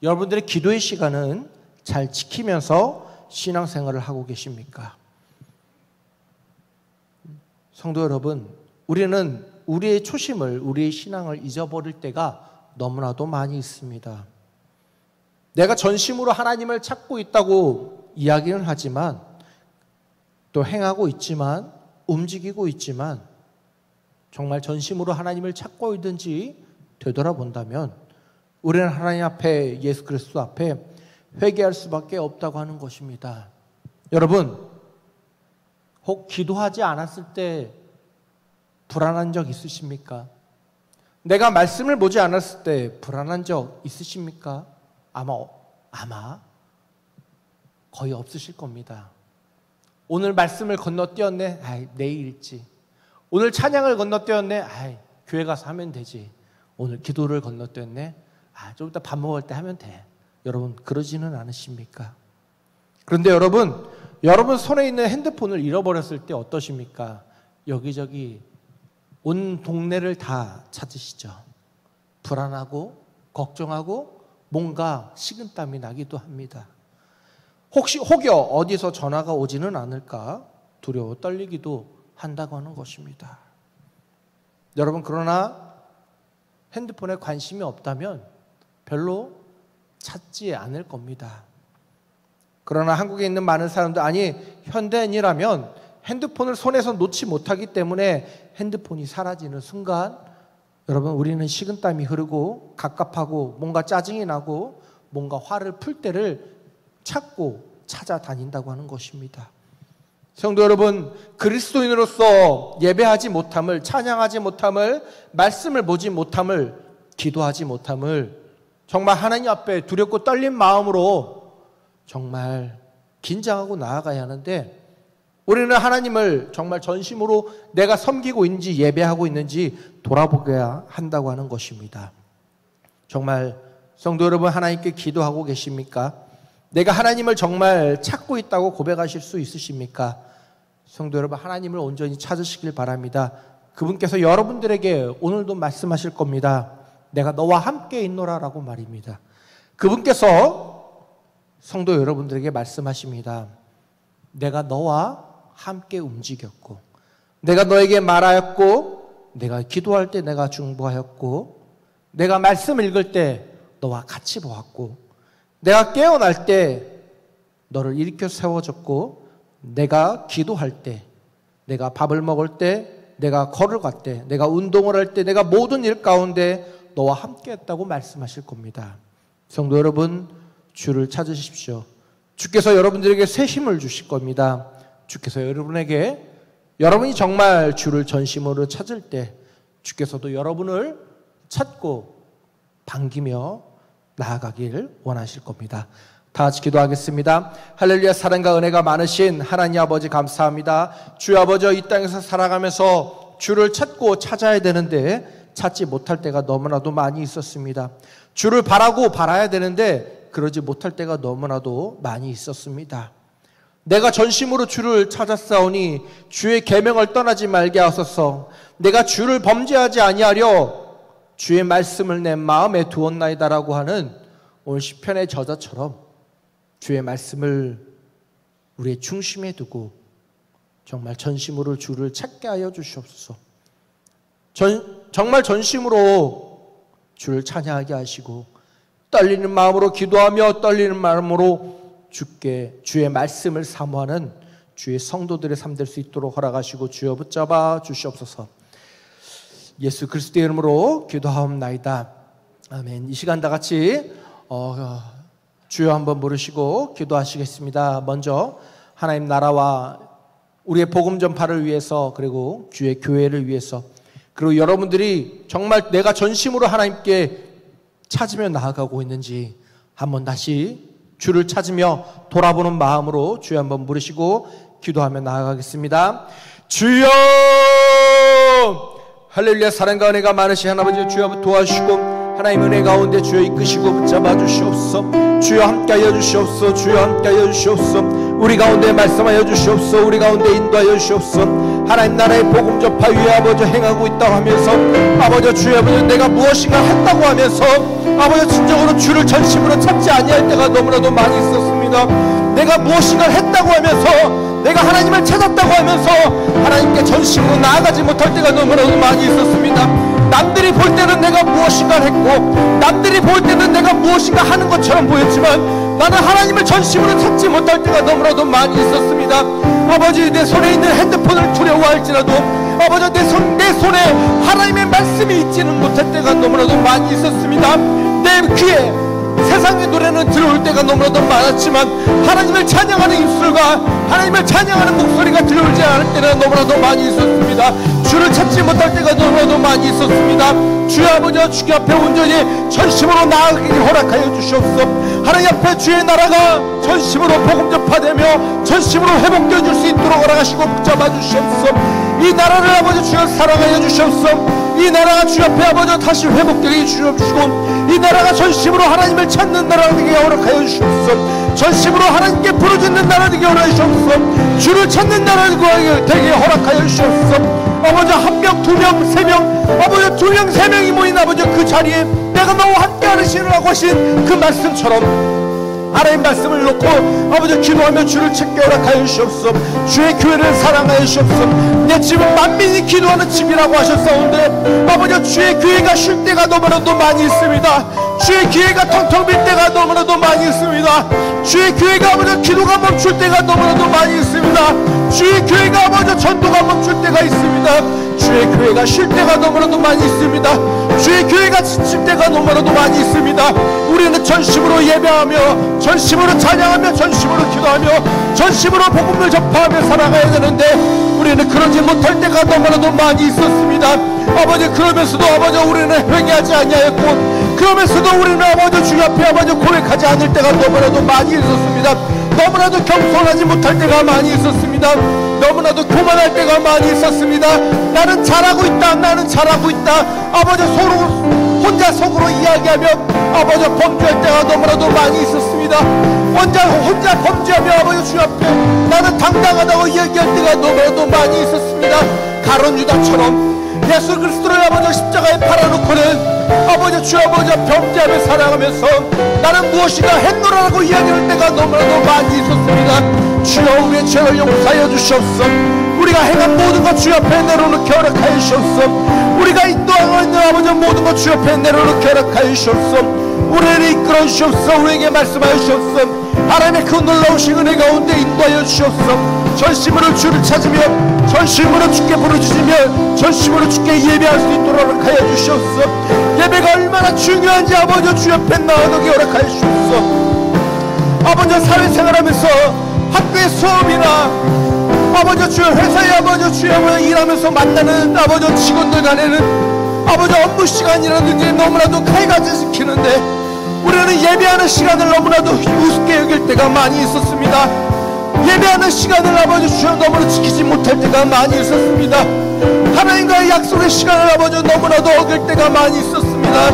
여러분들의 기도의 시간은 잘 지키면서 신앙생활을 하고 계십니까? 성도 여러분, 우리는 우리의 초심을, 우리의 신앙을 잊어버릴 때가 너무나도 많이 있습니다. 내가 전심으로 하나님을 찾고 있다고 이야기는 하지만 또 행하고 있지만 움직이고 있지만 정말 전심으로 하나님을 찾고 있든지 되돌아본다면 우리는 하나님 앞에, 예수 그리스도 앞에 회개할 수밖에 없다고 하는 것입니다. 여러분, 혹 기도하지 않았을 때 불안한 적 있으십니까? 내가 말씀을 보지 않았을 때 불안한 적 있으십니까? 아마 거의 없으실 겁니다. 오늘 말씀을 건너뛰었네. 내일 읽지. 오늘 찬양을 건너뛰었네. 교회 가서 하면 되지. 오늘 기도를 건너뛰었네. 좀 이따 밥 먹을 때 하면 돼. 여러분 그러지는 않으십니까? 그런데 여러분 손에 있는 핸드폰을 잃어버렸을 때 어떠십니까? 여기저기 온 동네를 다 찾으시죠. 불안하고 걱정하고 뭔가 식은땀이 나기도 합니다. 혹여 어디서 전화가 오지는 않을까 두려워 떨리기도 한다고 하는 것입니다. 여러분, 그러나 핸드폰에 관심이 없다면 별로 찾지 않을 겁니다. 그러나 한국에 있는 많은 사람들, 아니 현대인이라면 핸드폰을 손에서 놓지 못하기 때문에 핸드폰이 사라지는 순간 여러분, 우리는 식은땀이 흐르고 갑갑하고 뭔가 짜증이 나고 뭔가 화를 풀 때를 찾고 찾아다닌다고 하는 것입니다. 성도 여러분, 그리스도인으로서 예배하지 못함을, 찬양하지 못함을, 말씀을 보지 못함을, 기도하지 못함을 정말 하나님 앞에 두렵고 떨린 마음으로 정말 긴장하고 나아가야 하는데, 우리는 하나님을 정말 전심으로 내가 섬기고 있는지 예배하고 있는지 돌아보게 한다고 하는 것입니다. 정말 성도 여러분, 하나님께 기도하고 계십니까? 내가 하나님을 정말 찾고 있다고 고백하실 수 있으십니까? 성도 여러분, 하나님을 온전히 찾으시길 바랍니다. 그분께서 여러분들에게 오늘도 말씀하실 겁니다. 내가 너와 함께 있노라라고 말입니다. 그분께서 성도 여러분들에게 말씀하십니다. 내가 너와 함께 움직였고, 내가 너에게 말하였고, 내가 기도할 때 내가 중보하였고, 내가 말씀 읽을 때 너와 같이 보았고, 내가 깨어날 때 너를 일으켜 세워줬고, 내가 기도할 때, 내가 밥을 먹을 때, 내가 걸어갈 때, 내가 운동을 할 때, 내가 모든 일 가운데 너와 함께 했다고 말씀하실 겁니다. 성도 여러분, 주를 찾으십시오. 주께서 여러분들에게 새 힘을 주실 겁니다. 주께서 여러분에게, 여러분이 정말 주를 전심으로 찾을 때 주께서도 여러분을 찾고 반기며 나아가길 원하실 겁니다. 다 같이 기도하겠습니다. 할렐루야. 사랑과 은혜가 많으신 하나님 아버지, 감사합니다. 주 아버지, 이 땅에서 살아가면서 주를 찾고 찾아야 되는데 찾지 못할 때가 너무나도 많이 있었습니다. 주를 바라고 바라야 되는데 그러지 못할 때가 너무나도 많이 있었습니다. 내가 전심으로 주를 찾았사오니 주의 계명을 떠나지 말게 하소서. 내가 주를 범죄하지 아니하려 주의 말씀을 내 마음에 두었나이다라고 하는 오늘 시편의 저자처럼 주의 말씀을 우리의 중심에 두고 정말 전심으로 주를 찾게 하여 주시옵소서. 정말 전심으로 주를 찬양하게 하시고 떨리는 마음으로 기도하며 떨리는 마음으로 주께 주의 말씀을 사모하는 주의 성도들의 삶 될 수 있도록 허락하시고 주여 붙잡아 주시옵소서. 예수 그리스도의 이름으로 기도하옵나이다. 아멘. 이 시간 다 같이 주여 한번 부르시고 기도하시겠습니다. 먼저 하나님 나라와 우리의 복음 전파를 위해서, 그리고 주의 교회를 위해서, 그리고 여러분들이 정말 내가 전심으로 하나님께 찾으며 나아가고 있는지 한번 다시 주를 찾으며 돌아보는 마음으로 주여 한번 부르시고 기도하며 나아가겠습니다. 주여! 할렐루야. 사랑과 은혜가 많으신 하나님 주여 도와주시고 하나님 은혜 가운데 주여 이끄시고 붙잡아 주시옵소서. 주여 함께하여 주시옵소서. 주여 함께하여 주시옵소서. 우리 가운데 말씀하여 주시옵소서. 우리 가운데 인도하여 주시옵소서. 하나님 나라의 복음 전파 위에 아버지 행하고 있다고 하면서 아버지 주여 아버지 내가 무엇인가 했다고 하면서 아버지 진정으로 주를 전심으로 찾지 아니할 때가 너무나도 많이 있었습니다. 내가 무엇인가 했다고 하면서 내가 하나님을 찾았다고 하면서 하나님께 전심으로 나아가지 못할 때가 너무나도 많이 있었습니다. 남들이 볼 때는 내가 무엇인가 했고 남들이 볼 때는 내가 무엇인가 하는 것처럼 보였지만 나는 하나님을 전심으로 찾지 못할 때가 너무나도 많이 있었습니다. 아버지 내 손에 있는 핸드폰을 두려워할지라도 아버지 내 손에 하나님의 말씀이 있지는 못할 때가 너무나도 많이 있었습니다. 내 귀에 세상의 노래는 들어올 때가 너무나도 많았지만 하나님을 찬양하는 입술과 하나님을 찬양하는 목소리가 들어오지 않을 때는 너무나도 많이 있었습니다. 주를 찾지 못할 때가 너무나도 많이 있었습니다. 주의 아버지와 주께 앞에 온전히 전심으로 나아가기를 허락하여 주시옵소서. 하나님 앞에 주의 나라가 전심으로 복음 전파되며 전심으로 회복되어 줄 수 있도록 허락하시고 붙잡아 주시옵소서. 이 나라를 아버지 주여 사랑하여 주시옵소서. 이 나라가 주 앞에 아버지 다시 회복되게 주시옵시고 이 나라가 전심으로 하나님을 찾는 나라가 되게 허락하여 주시옵소서. 전심으로 하나님께 부르짖는 나라 되게 허락하여 주시옵소서. 주를 찾는 나라 되게 허락하여 주시옵소서. 아버지 한 명, 두 명, 세 명, 아버지 두 명, 세 명이 모인 아버지 그 자리에 내가 너와 함께 하시라고 하신 그 말씀처럼 하나님 말씀을 놓고 아버지 기도하며 주를 찾게 허락하여 주시옵소서. 주의 교회를 사랑하여 주시옵소서. 내 집은 만민이 기도하는 집이라고 하셨사온데 아버지 주의 교회가 쉴 때가 너무나도 많이 있습니다. 주의 교회가 텅텅 빌 때가 너무나도 많이 있습니다. 주의 교회가 아버지 기도가 멈출 때가 너무나도 많이 있습니다. 주의 교회가 아버지 전도가 멈출 때가 있습니다. 주의 교회가 쉴 때가 너무나도 많이 있습니다. 주의 교회가 지칠 때가 너무나도 많이 있습니다. 우리는 전심으로 예배하며 전심으로 찬양하며 전심으로 기도하며 전심으로 복음을 전파하며 살아가야 되는데 우리는 그러지 못할 때가 너무나도 많이 있었습니다. 아버지 그러면서도 아버지 우리는 회개하지 아니하였고 그러면서도 우리는 아버지 주 앞에 아버지 고백하지 않을 때가 너무나도 많이 있었습니다. 너무나도 겸손하지 못할 때가 많이 있었습니다. 너무나도 교만할 때가 많이 있었습니다. 나는 잘하고 있다, 나는 잘하고 있다. 아버지 서로 혼자 속으로 이야기하며 아버지 범죄할 때가 너무나도 많이 있었습니다. 혼자 범죄하며 아버지 주 앞에 나는 당당하다고 이야기할 때가 너무나도 많이 있었습니다. 가룟 유다처럼 예수 그리스도를 아버지 십자가에 팔아놓고는 아버지 주 아버지 범죄하며 살아가면서 나는 무엇인가 했노라라고 이야기할 때가 너무나도 많이 있었습니다. 주여 우리의 죄를 용서하여 주시옵소서. 우리가 행한 모든 것 주 앞에 내려놓게 허락하여 주시옵소서. 우리가 인도하고 있는 아버지 모든 것 주 앞에 내려놓게 허락하여 주시옵소서. 우리를 이끌어 주시옵소서. 우리에게 말씀하여 주시옵소서. 하나님의 그 놀라우신 은혜 가운데 인도하여 주시옵소서. 전심으로 주를 찾으며 전심으로 주께 부르짖으며 전심으로 주께 예배할 수 있도록 허락하여 주시옵소서. 예배가 얼마나 중요한지 아버지 주 옆에 나아가게 허락하여 주시옵소서. 아버지 사회생활하면서 학교의 수업이나 아버지 주 회사에 아버지 주 옆에 일하면서 만나는 아버지 직원들 간에는 아버지 업무 시간이라든지 너무나도 칼같이시키는데 우리는 예배하는 시간을 너무나도 우습게 여길 때가 많이 있었습니다. 예배하는 시간을 아버지 주여 너무나 지키지 못할 때가 많이 있었습니다. 하나님과의 약속의 시간을 아버지 너무나도 어길 때가 많이 있었습니다.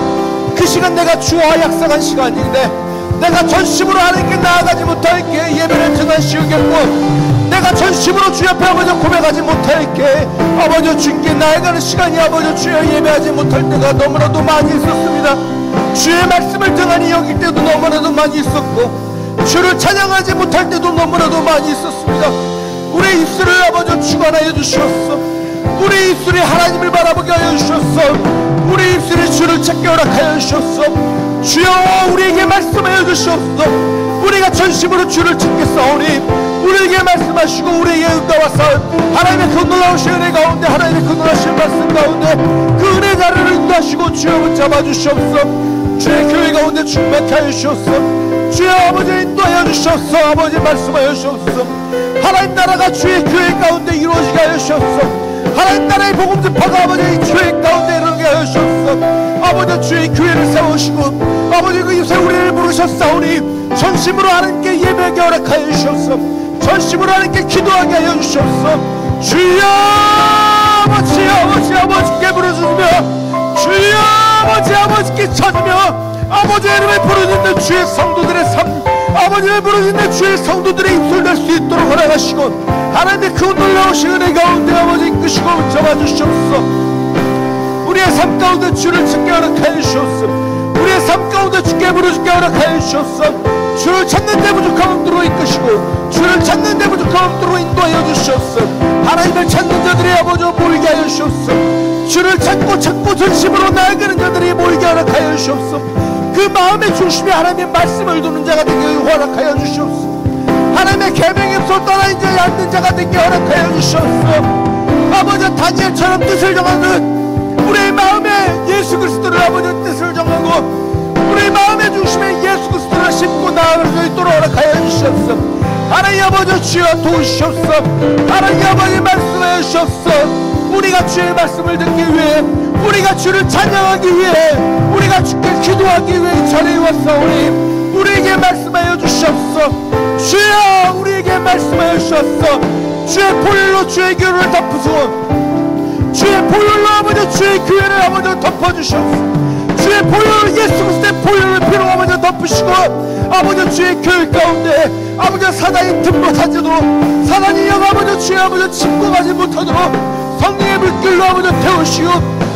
그 시간 내가 주와 약속한 시간인데 내가 전심으로 하나님께 나아가지 못할게 예배를 등한시우겠고 내가 전심으로 주 옆에 아버지 고백하지 못할게 아버지 주께 나아가는 시간이 아버지 주여 예배하지 못할 때가 너무나도 많이 있었습니다. 주의 말씀을 등한히 여길 때도 너무나도 많이 있었고 주를 찬양하지 못할 때도 너무나도 많이 있었습니다. 우리의 입술을 아버지 주관하여 주시옵소서. 우리의 입술이 하나님을 바라보게 하여 주시옵소서. 우리의 입술이 주를 찾게 허락하여 주시옵소서. 주여 우리에게 말씀하여 주시옵소서. 우리가 전심으로 주를 찾겠사오니 우리에게 말씀하시고 우리에게 응답하사 하나님의 그 놀라우신 은혜 가운데 하나님의 그 놀라우신 말씀 가운데 그 은혜 자리를 인도하시고 주여 붙잡아 주시옵소서. 주의 교회 가운데 충만케 하여 주시옵소서. 주여 아버지 인도하여 주시옵소서. 아버지 말씀하여 주시옵소서. 하나님 나라가 주의 교회 가운데 이루어지게 하여 주시옵소서. 하나님 나라의 복음 전파가 아버지 이 교회 가운데 이루어지게 하여 주시옵소서. 아버지 주의 교회를 세우시고 아버지 그 이웃에 우리를 부르셨사오니 전심으로 하나님께 예배하게 허락하여 주시옵소서. 전심으로 하나님께 기도하게 하여 주시옵소서. 주여 아버지께 부르짖으며 주여 아버지께 찾으며 아버지의 이름을 부르짖는 주의 성도들의 삶 아버지를 부르짖는 주의 성도들의 입술 될 수 있도록 허락하시고 하나님의 그 놀라우신 은혜 가운데 아버지 이끄시고 잡아주시옵소서. 우리의 삶 가운데 주를 찾게 허락하여 주시옵소서. 우리의 삶 가운데 주께 부르짖게 허락하여 주시옵소서. 주를 찾는 데 부족한 엄두로 이끄시고 주를 찾는 데 부족한 엄두로 인도하여 주시옵소서. 하나님을 찾는 자들이 아버지 모이게 하여 주시옵소서. 주를 찾고 전심으로 나아가는 자들이 모이게 허락하여 주시옵소서. 그 마음의 중심에 하나님의 말씀을 두는 자가 되게 허락하여 주시옵소서. 하나님의 계명의 없어 떠나지 않는 자가 되게 허락하여 주시옵소서. 아버지 다니엘처럼 뜻을 정하는 우리의 마음에 예수 그리스도를 아버지 뜻을 정하고 우리의 마음의 중심에 예수 그리스도를 심고 나아갈 수 있도록 허락하여 주시옵소서. 하나님 아버지 주여 도우시옵소서. 하나님 아버지 말씀하여 주시옵소서. 우리가 주의 말씀을 듣기 위해 우리가 주를 찬양하기 위해 우리가 주께 기도하기 위해 이 자리에 왔사오니 우리에게 말씀하여 주시옵소서. 주여 우리에게 말씀하여 주시옵소서. 주의 보혈로 주의 교회를 덮으시고 주의 보혈로 아버지 주의 교회를 아버지 덮어주시옵소서. 주의 보혈로 예수 그리스도의 보혈을 피로 아버지 덮으시고 아버지 주의 교회 가운데 아버지 사단이 틈못하지도 사단이 영 아버지 주의 아버지 침공하지 못하도록 성령의 물길로 아버지 태우시고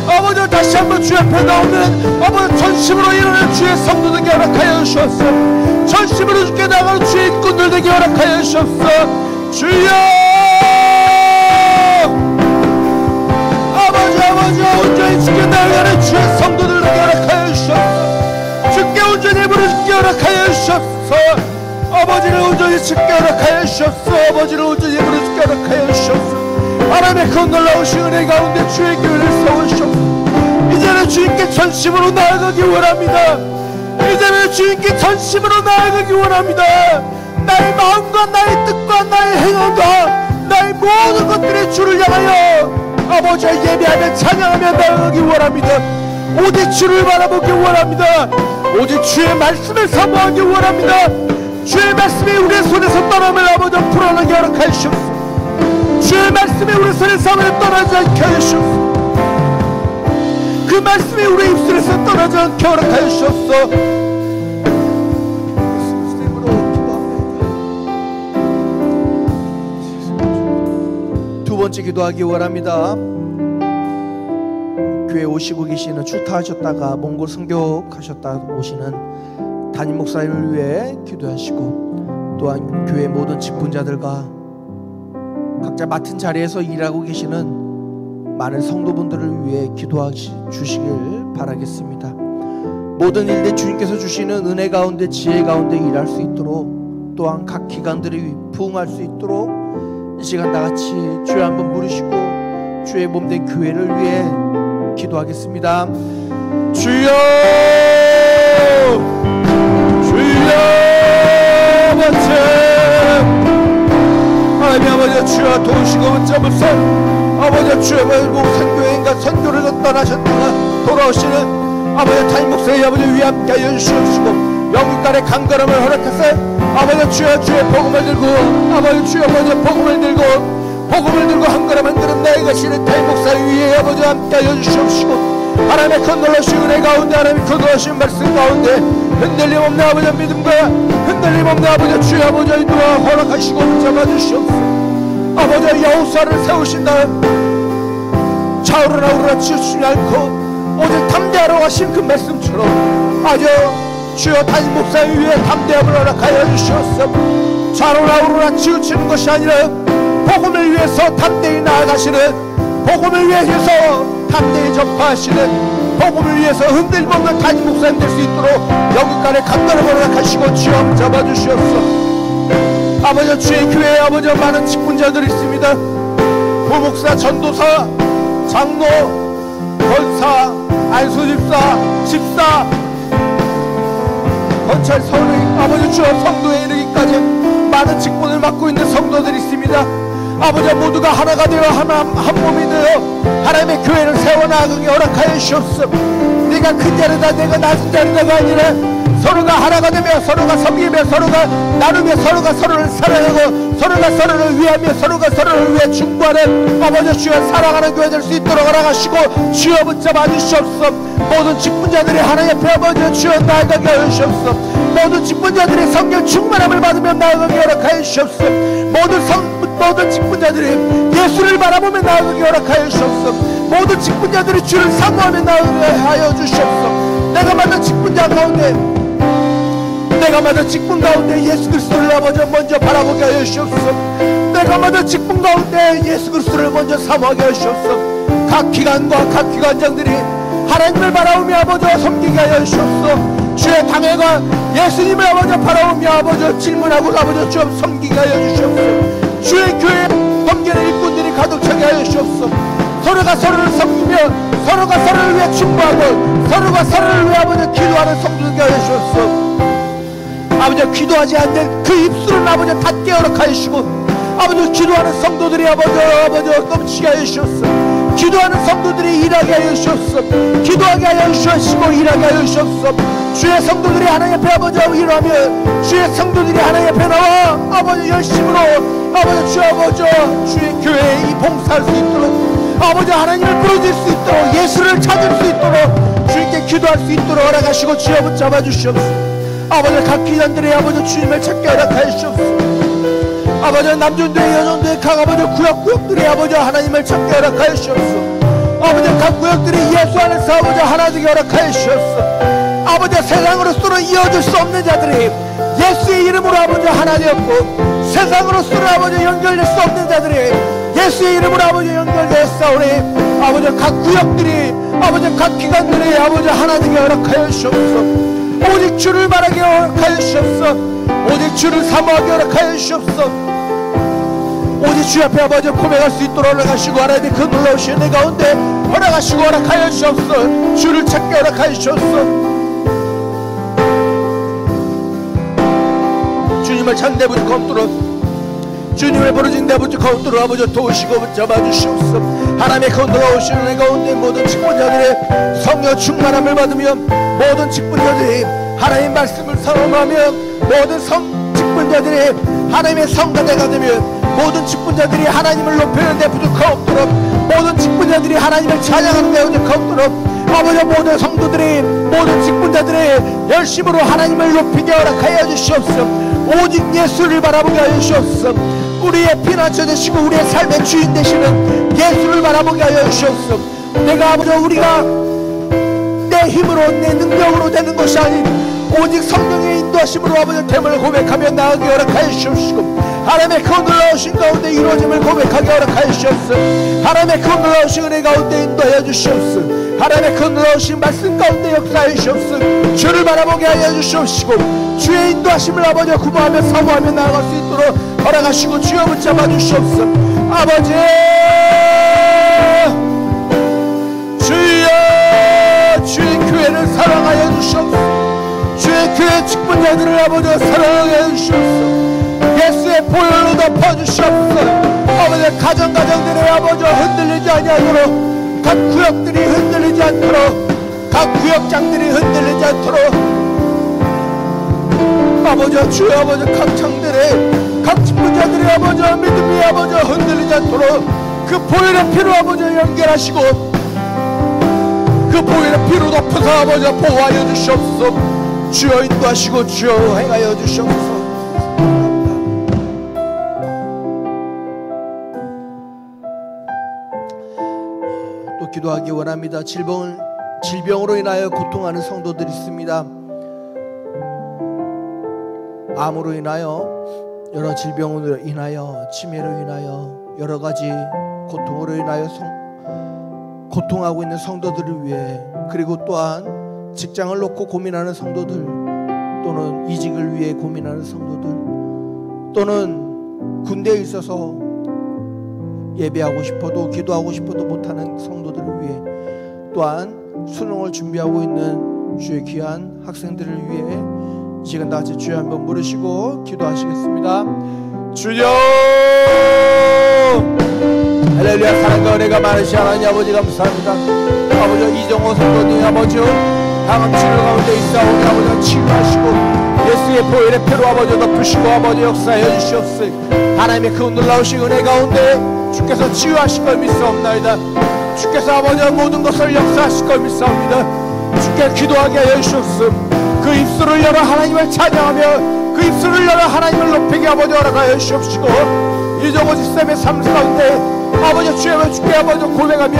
아버지 다시 한번 주 앞에 나오는 아버지 전심으로 일어나는 주의 성도들에게 허락하여 주옵소서. 전심으로 주께 나가는 주의 일꾼들에게 허락하여 주옵소서. 주여 아버지 온전히 주께 나가는 주의 성도들에게 허락하여 주옵소서. 주께 온전히 부르짖게 허락하여 주옵소서. 아버지를 온전히 주께 허락하여 주옵소서. 아버지를 온전히 부르짖게 허락하여 주옵소서. 하나님의 그 놀라우신 은혜 가운데 주의 교회를 세우시옵소서. 이제는 주님께 전심으로 나아가기 원합니다. 이제는 주님께 전심으로 나아가기 원합니다. 나의 마음과 나의 뜻과 나의 행함과 나의 모든 것들이 주를 향하여 아버지의 예배하며 찬양하며 나아가기 원합니다. 오직 주를 바라보기 원합니다. 오직 주의 말씀을 사모하기 원합니다. 주의 말씀이 우리의 손에서 떠나면 아버지 불안하게 허락하시옵소서. 주의 말씀이 우리 손에서 떠나지 않게 하시옵소서. 그 말씀이 우리 입술에서 떠나지 않게 허락하여 주옵소서. 두 번째 기도하기 원합니다. 교회 오시고 계시는 출타하셨다가 몽골 선교하셨다 오시는 담임 목사님을 위해 기도하시고, 또한 교회 모든 직분자들과 각자 맡은 자리에서 일하고 계시는 많은 성도분들을 위해 기도하시길 바라겠습니다. 모든 일들 주님께서 주시는 은혜 가운데 지혜 가운데 일할 수 있도록, 또한 각 기관들이 부응할 수 있도록 이 시간 다같이 주여 한번 부르시고 주의 몸된 교회를 위해 기도하겠습니다. 주여 아버지, 하나님 아버지 주여 도우시고 붙잡으소. 아버지 주여 목선교회인가 선교를 떠나셨다가 돌아오시는 아버지 담임 목사의 아버지 위에 함께하여 주시옵시고, 영국간의 강건함을 허락하사 아버지 주여 주의 복음을 들고 아버지 주여 먼저 복음을 들고 한 걸음 한 걸음 나아가시는 담임 목사 위에 아버지 함께하여 주시옵시고, 하나님의 큰 놀라신 은혜 가운데 하나님의 큰 놀라신 말씀 가운데 흔들림 없는 아버지 믿음과 흔들림 없는 아버지 주의 아버지의 인도와 허락하시고 붙잡아주시옵소서. 아버지 여호수아를 세우신 다음 차오르나 오르나 치우치지 않고 오직 담대하러 하신 그 말씀처럼 아주 주여 담임 목사 위에 담대함을 허락하여 주시옵소서. 차오르나 오르나 치우치는 것이 아니라 복음을 위해서 담대히 나아가시는, 복음을 위해서 담대히 전파하시는, 복음을 위해서 흔들림 없는 담임 목사님 될 수 있도록 영국간의 강건함을 허락하시고 주여 잡아주시옵소서. 아버지 주의 교회에 아버지 많은 직분자들이 있습니다. 부목사, 전도사, 장로, 권사, 안수집사, 집사, 건찰, 선의 아버지 주여 성도에 이르기까지 많은 직분을 맡고 있는 성도들이 있습니다. 아버지 모두가 하나가 되어 한 몸이 되어 하나님의 교회를 세워나가게 허락하여 주옵소서. 네가 큰 자리다 내가 낮은 자리다가 아니라 서로가 하나가 되며 서로가 섬기며 서로가 나누며 서로가 서로를 사랑하고 서로가 서로를 위하며 서로가 서로를 위해 중보하는 아버지 주여 사랑하는 교회 될 수 있도록 허락하시고 주여 붙잡아 주시옵소서. 모든 직분자들이 하나님 앞에 아버지 주여 나아가게 하여 주시옵소서. 모든 직분자들이 성령 충만함을 받으며 나아가게 허락하여 주시옵소서. 모든 직분자들이 예수를 바라보며 나아가게 허락하여 주시옵소서. 모든 직분자들이 주를 사모하며 나아가게 하여 주시옵소서. 내가 맡은 직분 가운데 예수 그리스도를 아버지 먼저 바라보게 하여 주시옵소서. 내가 맡은 직분 가운데 예수 그리스도를 먼저 사모하게 하여 주시옵소서. 각 기관과 각 기관장들이 하나님을 바라보며 아버지 섬기게 하여 주시옵소서. 주의 당회가 예수님을 아버지 바라보며 아버지 질문하고 아버지 좀 섬기게 하여 주시옵소서. 주의 교회 섬기는 일꾼들이 가득 차게 하여 주시옵소서. 서로가 서로를 섬기며 서로가 서로를 위해 충고하고 서로가 서로를 위해 아버지 기도하는 성도들게 하여 주시옵소서. 아버지 기도하지 않는 그 입술은 아버지 닫게 허락하여 주시고 아버지 기도하는 성도들이 아버지 넘치게 하여 주시옵소서. 기도하는 성도들이 일하게 하여 주시옵소서. 기도하게 하여 주시옵시고 일하게 하여 주시옵소서. 주의 성도들이 하나님 앞에 아버지 일하며 주의 성도들이 하나님 앞에 나와 아버지 열심으로 아버지 주의 교회에 이 봉사할 수 있도록 아버지 하나님을 부르질 수 있도록 예수를 찾을 수 있도록 주님께 기도할 수 있도록 허락하시고 주여 붙잡아 주시옵소서. 아버지 각 기관들이 아버지 주님을 찾게 허락하여 주시옵소서. 아버지 남존도의 여존도의 각 아버지 구역구역들이 아버지 하나님을 찾게 허락하여 주옵소서. 아버지 각 구역들이 예수 안에서 아버지 하나 되게 허락하여 주옵소서. 아버지 세상으로서는 이어질 수 없는 자들이 예수의 이름으로 아버지 하나 되었고, 세상으로서는 아버지 연결될 수 없는 자들이 예수의 이름으로 아버지 연결되었사오니 아버지 각 구역들이 아버지 각 기관들이 아버지 하나 되게 허락하여 주옵소서. 오직 주를 말하게 허락하여 주옵소서. 오직 주를 사모하게 허락하여 주옵소서. 오직 주 앞에 아버지 고백할 수 있도록 허락하시고, 하나님의 그 놀라우신 내 가운데 허락하시고 허락하여 주옵소서. 주를 찾게 허락하여 주옵소서. 주님을 찾는 데 부족함도록, 주님을 부르짖는 데 부족함도록 아버지 도우시고 붙잡아 주시옵소서. 하나님의 그 놀라우신 내 가운데 모든 직분자들의 성령 충만함을 받으며, 모든 직분자들이 하나님의 말씀을 사모하며, 모든 직분자들이 하나님의 성가대가 되며, 모든 직분자들이 하나님을 높이는 데 부족하옵도록, 모든 직분자들이 하나님을 찬양하는 데 부족하옵도록, 아버지 모든 성도들이 모든 직분자들이 열심으로 하나님을 높이게 허락하여 주시옵소서. 오직 예수를 바라보게 하여 주시옵소서. 우리의 피난처 되시고 우리의 삶의 주인 되시는 예수를 바라보게 하여 주시옵소서. 내가 아버지 우리가 내 힘으로 내 능력으로 되는 것이 아닌 오직 성령의 인도하심으로 아버지 됨을 고백하며 나아가게 허락하여 주시옵시고, 하나님의 그 놀라우신 가운데 이루어짐을 고백하게 허락하여 주시옵소서. 하나님의 그 놀라우신 은혜 가운데 인도하여 주시옵소서. 하나님의 그 놀라우신 말씀 가운데 역사하여 주시옵소서. 주를 바라보게 하여 주시옵시고, 주의 인도하심을 아버지 구부하며 사모하며 나아갈 수 있도록 허락하시고 주여 붙잡아 주시옵소서. 아버지 주여, 주의 교회를 사랑하여 주시옵소서. 주의 교회 직분자들을 아버지 사랑하여 주시옵소서. 예수의 보혈로 덮어주시옵소서. 아버지 가정들의 아버지 흔들리지 아니하도록, 각 구역들이 흔들리지 않도록, 각 구역장들이 흔들리지 않도록 아버지 주의 아버지 각 창들의 각 직분자들의 아버지 믿음이 아버지 흔들리지 않도록 그 보혈의 피로 아버지 연결하시고, 그 보혈의 피로 덮어서 아버지 보호하여 주시옵소서. 주여 인도하시고 주여 행하여 주시옵소서. 또 기도하기 원합니다. 질병으로 인하여 고통하는 성도들이 있습니다. 암으로 인하여, 여러 질병으로 인하여, 치매로 인하여, 여러 가지 고통으로 인하여 고통하고 있는 성도들을 위해, 그리고 또한 직장을 놓고 고민하는 성도들, 또는 이직을 위해 고민하는 성도들, 또는 군대에 있어서 예배하고 싶어도 기도하고 싶어도 못하는 성도들을 위해, 또한 수능을 준비하고 있는 주의 귀한 학생들을 위해 이 시간 다 같이 주여 한번 부르시고 기도하시겠습니다. 주여, 할렐루야. 사랑과 은혜가 많으신 하나님 아버지 감사합니다. 아버지 이정호 성도님 아버지 항암 치료 가운데 있사오니 아버지 치유하시고 예수의 보혈의 피로 아버지 덮으시고 아버지 역사해 주시옵소서. 하나님의 그 놀라우신 은혜 가운데 주께서 치유하실 걸 믿사옵나이다. 주께서 아버지 모든 것을 역사하실 걸 믿사옵니다. 주께 기도하게 하여 주시옵소서. 그 입술을 열어 하나님을 찬양하며 그 입술을 열어 하나님을 높이게 아버지 허락하여 주시옵시고, 이정호 집사님의 삶 가운데 아버지 주여 주께 아버지 고백하며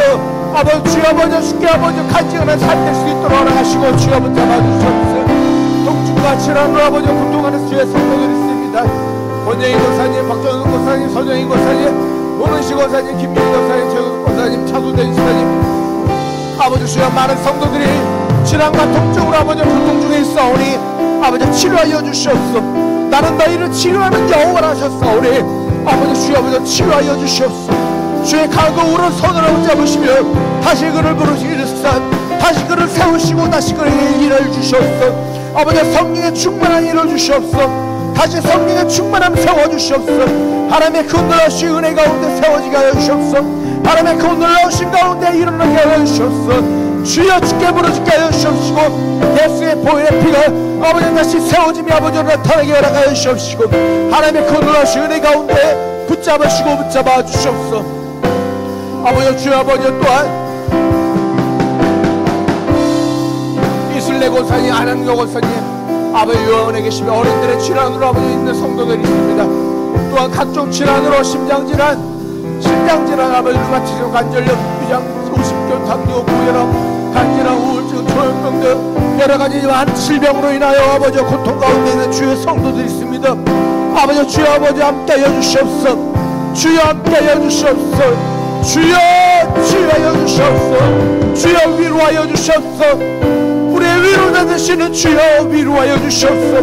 아버지 주여 아버지 주께 아버지 간증하는 삶 될 수 있도록 허락하시고 주여 붙잡아 주시옵소서. 동중과 질환으로 아버지 고통하는 주의 성도들이 있습니다. 권정희 권사님, 박정희 권사님, 서정희 권사님, 모는시 권사님, 김민희 권사님, 최근 권사님, 차수대 집사님, 아버지 주여 많은 성도들이 질환과 통증으로 아버지 고통 중에 있사오니 아버지 치료하여 주시옵소서. 나는 너희를 치료하는 여호와라 하셨사오니 아버지 주여 아버지 치료하여 주시옵소서. 주의 강고 오른손으로 붙잡으시며 다시 그를 부르시기르사 다시 그를 세우시고 다시 그에게 일을 주시옵소서. 아버지 성령의 충만한 일을 주시옵소서. 다시 성령의 충만함 세워주시옵소서. 하나님의 그 놀라우신 은혜 가운데 세워지게 하여 주시옵소서. 하나님의 그 놀라우신 가운데 일어나게 하여 주시옵소서. 주여 주께 부르짖게 하여 주시옵시고, 예수의 보혈의 피가 아버지 다시 세워지며 아버지를 나타나게 허락하여 주시옵시고, 하나님의 그 놀라우신 은혜 가운데 붙잡으시고 붙잡아 주시옵소서. 아버지 주여 아버지 또한 이슬레 권사님, 안한교 권사님, 아버지 요원에 계시며 어린들의 질환으로 아버지 있는 성도들이 있습니다. 또한 각종 질환으로 심장질환 아버지 루마티즘 관절염 위장 소심결 당뇨 고혈압 간질환 우울증 조현병 등 여러가지 질병으로 인하여 아버지 고통 가운데 있는 주의 성도들이 있습니다. 아버지 주여 아버지 함께하여 주시옵소서. 주여 함께하여 주시옵소서. 주여 주여하여 주시옵소서. 주여 위로하여 주시옵소서. 우리의 위로자 되시는 주여 위로하여 주시옵소서.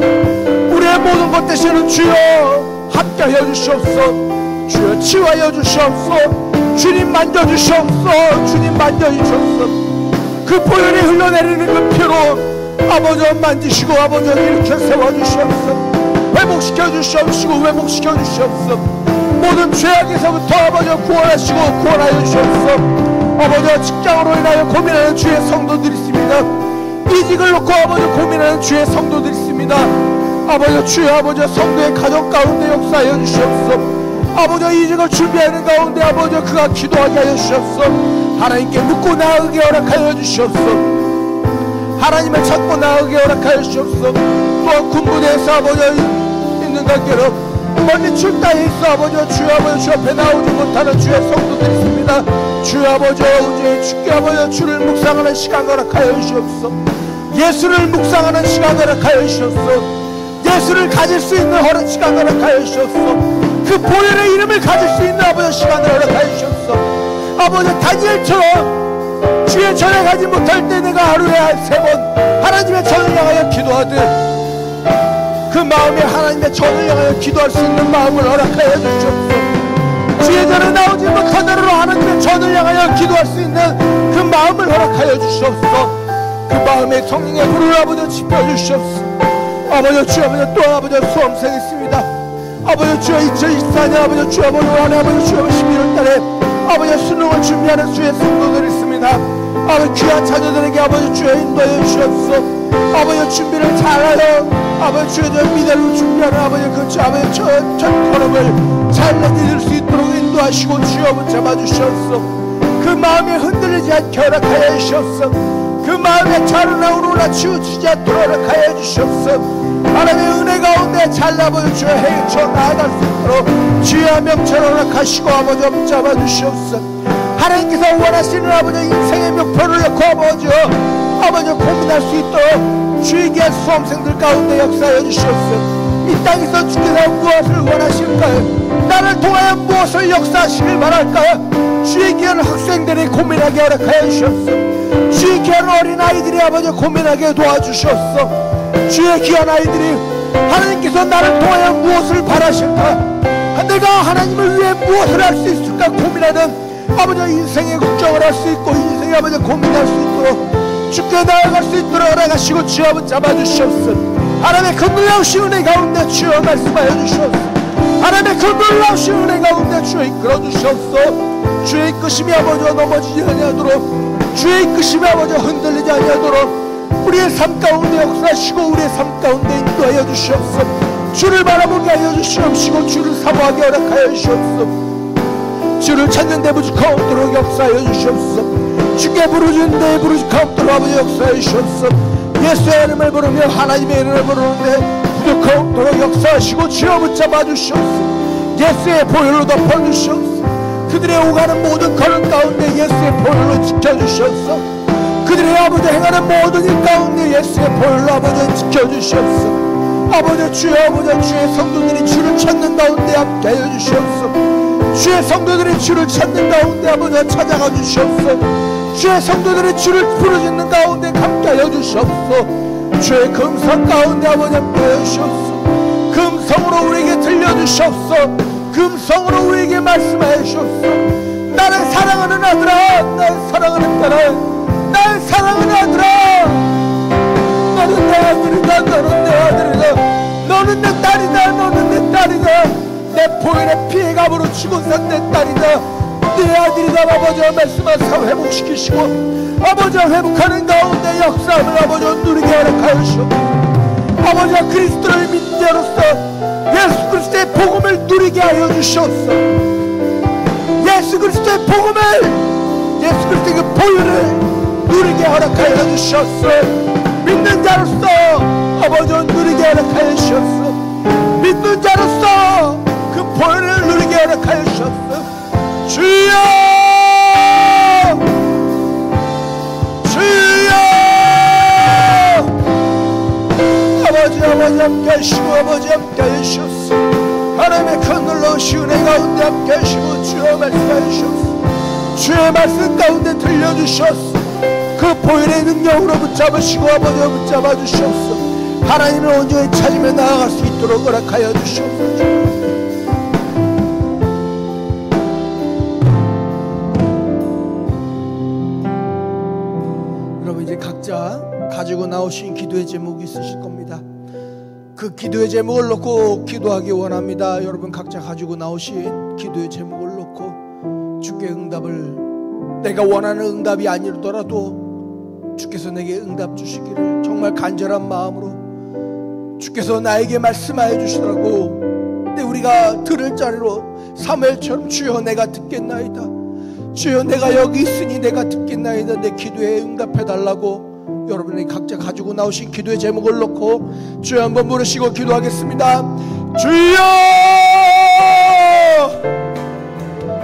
우리의 모든 것 되시는 주여 함께하여 주시옵소서. 주여 치유하여 주시옵소서. 주님 만져주시옵소서. 주님 만져주시옵소서. 그 보혈이 흘러내리는 그 피로 아버지 만지시고 아버지 일으켜 세워주시옵소서. 회복시켜 주시옵시고 회복시켜 주시옵소서. 모든 죄악에서부터 아버지 구원하시고 구원하여 주시옵소서. 아버지 직장으로 인하여 고민하는 주의 성도들이 있습니다. 이직을 놓고 아버지 고민하는 주의 성도들이 있습니다. 아버지 주여 아버지 성도의 가정 가운데 역사하여 주시옵소서. 아버지 이직을 준비하는 가운데 아버지 그가 기도하게 하여 주시옵소서. 하나님께 묻고 나아가게 허락하여 주시옵소서. 하나님을 찾고 나아가게 허락하여 주시옵소서. 또한 군부대에서 아버지 있는 관계로 멀리 출가에 있어 아버지 주여 아버지 주 앞에 나오지 못하는 주의 성도들이 있습니다. 주여 아버지 오직 주께 아버지 주를 묵상하는 시간 허락하여 주시옵소서. 예수를 묵상하는 시간 허락하여 주시옵소서. 예수를 가질 수 있는 허락 시간 허락하여 주시옵소서. 그 보혈의 이름을 가질 수 있는 아버지 시간을 허락하여 주시옵소서. 아버지 다니엘처럼 주의 전에 가지 못할 때 내가 하루에 3번 하나님의 전을 향하여 기도하듯 그 마음에 하나님의 전을 향하여 기도할 수 있는 마음을 허락하여 주시옵소서. 주의 전에 나오지 못한 대로 하나님의 전을 향하여 기도할 수 있는 그 마음을 허락하여 주시옵소서. 그 마음에 성령의 불을 아버지 지펴주시옵소서. 아버지 주여 아버지 또 아버지 수험생이 있습니다. 아버지 주여 2024년 아버지 주여 아버지 안에 아버지 주여 11월달에 아버지 수능을 준비하는 주의 성도들이 있습니다. 아버지 귀한 자녀들에게 아버지 주여 인도하여 주시옵소서. 아버지 준비를 잘하여 아버지 주여 저 미래를 준비하는 아버지 그 아버지 첫 걸음을 잘 내딛을 수 있도록 인도하시고 주여 붙잡아 주시옵소서. 그 마음이 흔들리지 않게 허락하여 주시옵소서. 그 마음에 좌로나 우로나 치우치지 않도록 허락하여 주시옵소서. 하나님의 은혜 가운데 잘 아버지 주여 헤쳐 나아갈 수 있도록 주의 명처럼 허락하시고 아버지 붙잡아 주시옵소서. 하나님께서 원하시는 아버지 인생의 목표를 놓고 아버지 고민할 수 있도록 주의 귀한 수험생들 가운데 역사해 주시옵소서. 이 땅에서 주께서 무엇을 원하실까요? 나를 통하여 무엇을 역사하시길 바랄까요? 주의 귀한 학생들이 고민하게 허락하여 주시옵소서. 주의 귀한 어린아이들이 아버지 고민하게 도와주시옵소서. 주의 귀한 아이들이 하나님께서 나를 통하여 무엇을 바라실까? 내가 하나님을 위해 무엇을 할 수 있을까 고민하는 아버지 인생의 걱정을 할 수 있고 인생의 아버지 고민할 수 있도록 주께 나아갈 수 있도록 허락하시고 주여 아버지 잡아주시옵소서. 하나님의 그 놀라우신 은혜 가운데 주여 말씀하여 주시옵소서. 하나님의 그 놀라우신 은혜 가운데 주여 이끌어 주시옵소서. 주의 이끄심이 아버지와 넘어지지 아니하도록 주의 이끄심이 아버지 흔들리지 아니하도록 우리의 삶 가운데 역사하시고 우리의 삶 가운데 인도하여 주시옵소서. 주를 바라보게 하여 주시옵시고 주를 사모하게 허락하여 주시옵소서. 주를 찾는데 부족하옵도록 역사하여 주시옵소서. 주께 부르짖는데 부르짖하옵도록 아버지 역사하여 주시옵소서. 예수의 이름을 부르며 하나님의 이름을 부르는데 부족하옵도록 역사하시고 주여 붙잡아 주시옵소서. 예수의 보혈로 덮어주시옵소서. 그들의 오가는 모든 걸음 가운데 예수의 보혈로 지켜주시옵소서. 그들의 아버지 행하는 모든 일 가운데 예수의 보혈로 아버지 지켜주시옵소서. 아버지 주여 아버지 주의 성도들이 주를 찾는 가운데 함께하여 주시옵소서. 주의 성도들이 주를 찾는 가운데 아버지 찾아가 주시옵소서. 주의 성도들이 주를 부르짖는 가운데 함께하여 주시옵소서. 주의 금성 가운데 아버지 함께하여 주시옵소서. 금성으로 우리에게 들려주시옵소서. 금성으로 우리에게 말씀하여 주시옵소서. 나를 사랑하는 아들아, 나를 사랑하는 딸아, 나를 사랑하는 아들아, 너는 내 아들이다, 너는 내 아들이다, 너는 내 딸이다, 너는 내 딸이다. 내 보혈의 피의 값으로 죽은 산 내 딸이다, 내 아들이다. 아버지와 말씀하사 회복시키시고 아버지와 회복하는 가운데 역사함을 아버지와 누리게 허락하여 주시옵소서. 아버지와 그리스도를 믿는 자로서 예수 그리스도의 복음을 누리게 하여 주시옵소서. 예수 그리스도의 복음을, 예수 그리스도의 그 보혈을 누리게 허락하여 주시옵소서. 믿는 자로서 아버지와 누리게 허락하여 주시옵소서. 믿는 자로서 그 보혈을 누리게 허락하여 주옵소서. 주여 주여 아버지 함께 하시고 아버지 함께 하시옵소서. 하나님의 큰 놀라우신 은혜 가운데 함께 하시고 주여 말씀하여 주옵소서. 주의 말씀 가운데 들려주셨소. 그 보혈의 능력으로 붙잡으시고 아버지와 붙잡아 주시옵소서. 하나님을 온전히 찾으며 나아갈 수 있도록 허락하여 주시옵소서. 여러분 이제 각자 가지고 나오신 기도의 제목이 있으실 겁니다. 그 기도의 제목을 놓고 기도하기 원합니다. 여러분 각자 가지고 나오신 기도의 제목을 놓고 주께 응답을, 내가 원하는 응답이 아니더라도 주께서 내게 응답 주시기를 정말 간절한 마음으로 주께서 나에게 말씀하여 주시더라고. 근데 우리가 들을 자리로 사무엘처럼 주여 내가 듣겠나이다, 주여 내가 여기 있으니 내가 듣겠나이다, 내 기도에 응답해 달라고 여러분이 각자 가지고 나오신 기도의 제목을 놓고 주여 한번 부르시고 기도하겠습니다. 주여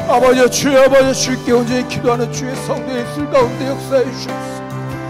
아버지, 주여 아버지, 주께 온전히 기도하는 주의 성도의 있을 가운데 역사해 주옵소서.